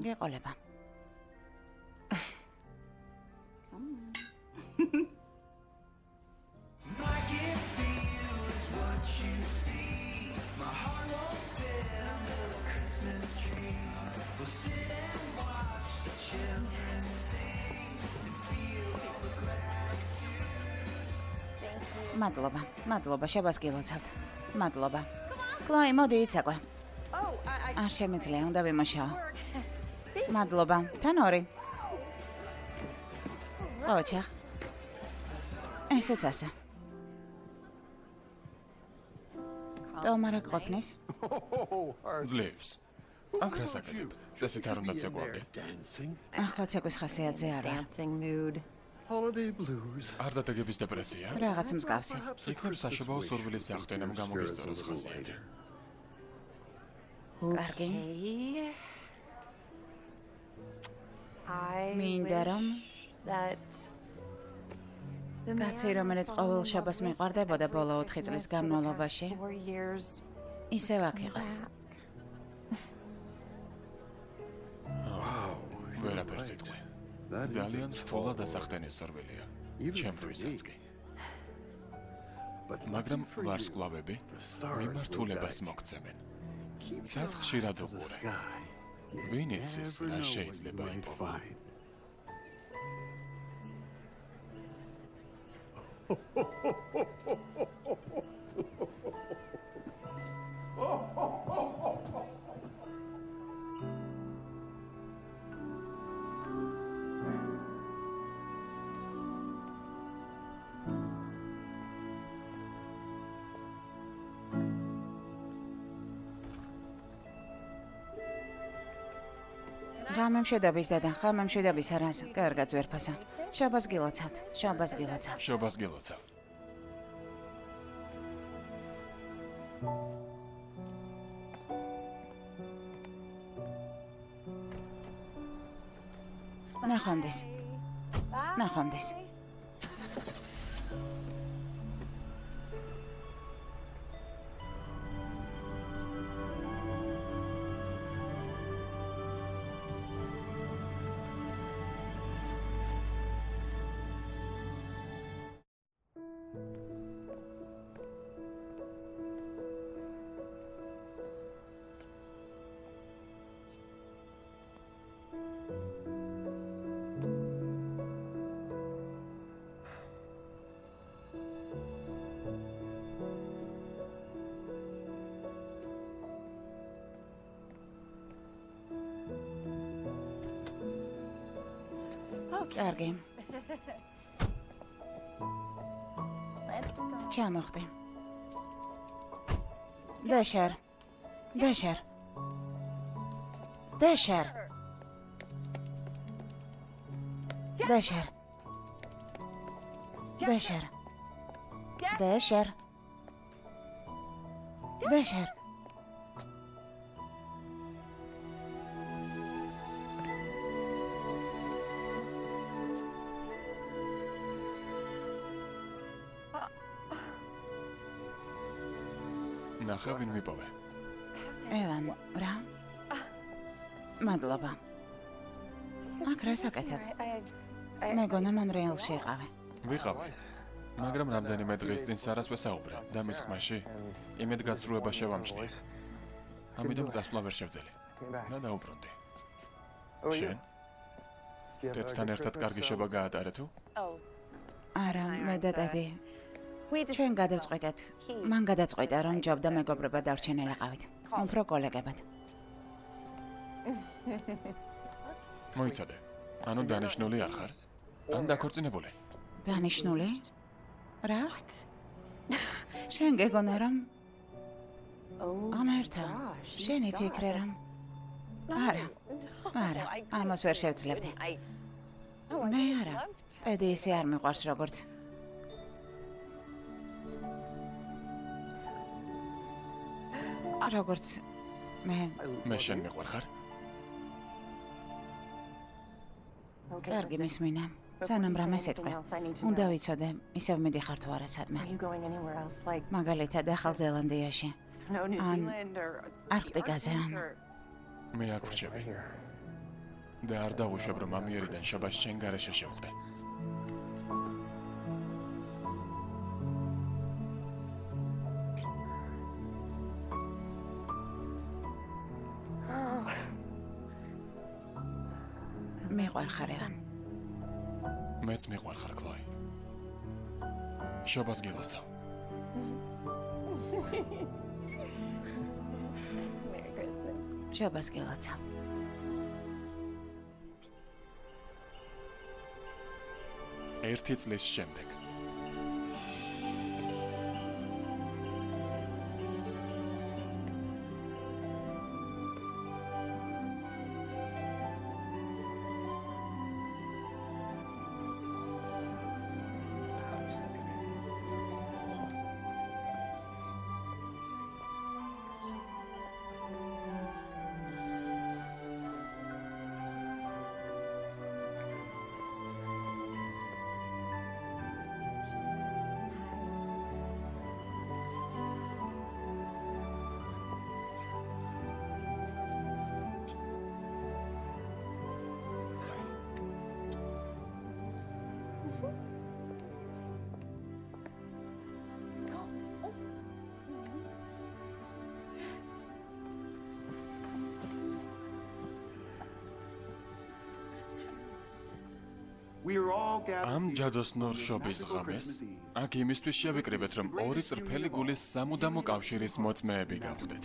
გეყოლება. მადლობა, შაბას გილოცავთ. მადლობა. კლოი, მოდი იცაკვე. არ შემიძლია, უნდა ვიმუშაო. მადლობა. თან ორი. ოჩა. ესეც ასე. ტომარა გყოფნის? ძლევს. აქ რა საკეთებ? წესით არ უნდა ცეკვავდე. ახლა ცეკვის ხასიათზე არა. Holiday blues. არ დადგების დეპრესია? რაღაც მსგავსი. იქნებ საშობაო სურვილის ახდენამ გამოგისწოროს ხასიათი. კარგი. მინდა რომ კაცი, რომელიც ყოველ შაბათს მიყვარდებოდა ბოლო 4 წლის განმავლობაში, ისევ აქ იყოს. ვერაფერს იტყვი. ძალიან რთულად ასახდენის სურვილია. ჩემთვისაც კი. მაგრამ ვარსკვლავები მიმართულებას მოგცემენ. ცას ხშირად უყურე. ვინ იცის, რა შეიძლება იპოვა? გამემშვიდობის დედა, გამემშვიდობის არას, კარგად ზვერფასა. შაბას გილოცავთ, შაბას გილოცავ. შობას გილოცავ. ნახვამდის. ნახვამდის. კარგი. ჩამოხდი. დაშარ. დაშარ. დაშარ. დაშარ. დაშარ. დაშარ. დაშარ. ნახე ვინ მიპოვე. ევან, რა? მადლობა. აქ რა საკეთებ? მეგონა მონრეალში იყავი. ვიყავი. მაგრამ რამდენიმე დღის წინ სარას ვესაუბრე და მის ხმაში იმედგაცრუება შევამჩნიე. ამიტომ წასვლა ვერ შევძელი. და დაუბრუნდი. შენ? თეთრთან ერთად კარგი შობა გაატარე თუ? არა, მე და ტედი. ჩვენ გადავწყვიტეთ. მან გადაწყვიტა, რომ ჯობდა მეგობრებად დარჩენილიყავით. უფრო კოლეგებად. მოიცადე. ანუ დანიშნული არ ხარ? ან დაქორწინებული? დანიშნული? რა? შენ გეგონა რომ ამერთა, შენი ფიქრე რომ არა, ამას ვერ შევძლებდი. მე არა, ტედი ისე არ მიყვარს როგორც. როგორც მე შენ მიყვარ ხარ? კარგი მისმინა. სანამ რამეს ეთქვე. უნდა ვიცოდე, ისევ მიდიხარ თუ არა სადმე. მაგალითად, ახალ ზელანდიაში. ან არქტიკაზე ან. მე აქ ვრჩები. და არ დავუშვებ, რომ ამიერიდან შაბათს შენ გარეშე შევხვდე. მიყვარ ხარ ევან. მეც მიყვარ ხარ კლოი. შობას გილოცავ. შობას გილოცავ. ერთი წლის შემდეგ. ამ ჯადოსნურ შობის ღამეს აქ იმისთვის შევიკრიბეთ, რომ ორი წრფელი გულის სამუდამო კავშირის მოწმეები გავხდეთ.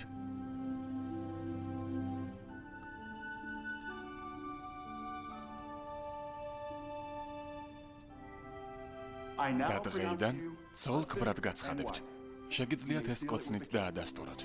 და დღეიდან ცოლ-ქმრად გაცხადებთ. შეგიძლიათ ეს კოცნით დაადასტუროთ.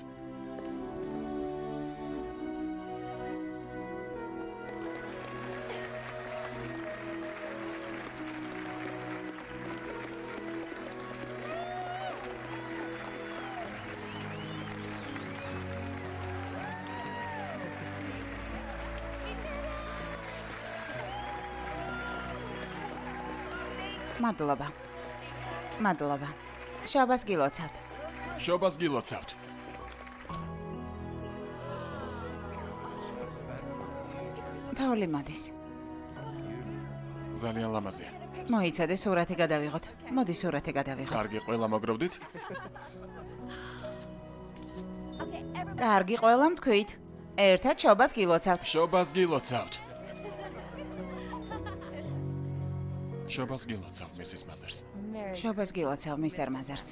მადლობა. შობას გილოცავთ. შობას გილოცავთ. თაული მოდის. ძალიან ლამაზია. მოიცადე, სურათი გადავიღოთ. მოდი სურათი გადავიღოთ. კარგი, ყველა მოგროვდით? კარგი, ყველა მთქვით. ერთად შობას გილოცავთ. შობას გილოცავთ. შობას გილოცავ, მისის მაზერს. შობას გილოცავ, მისტერ მაზერს.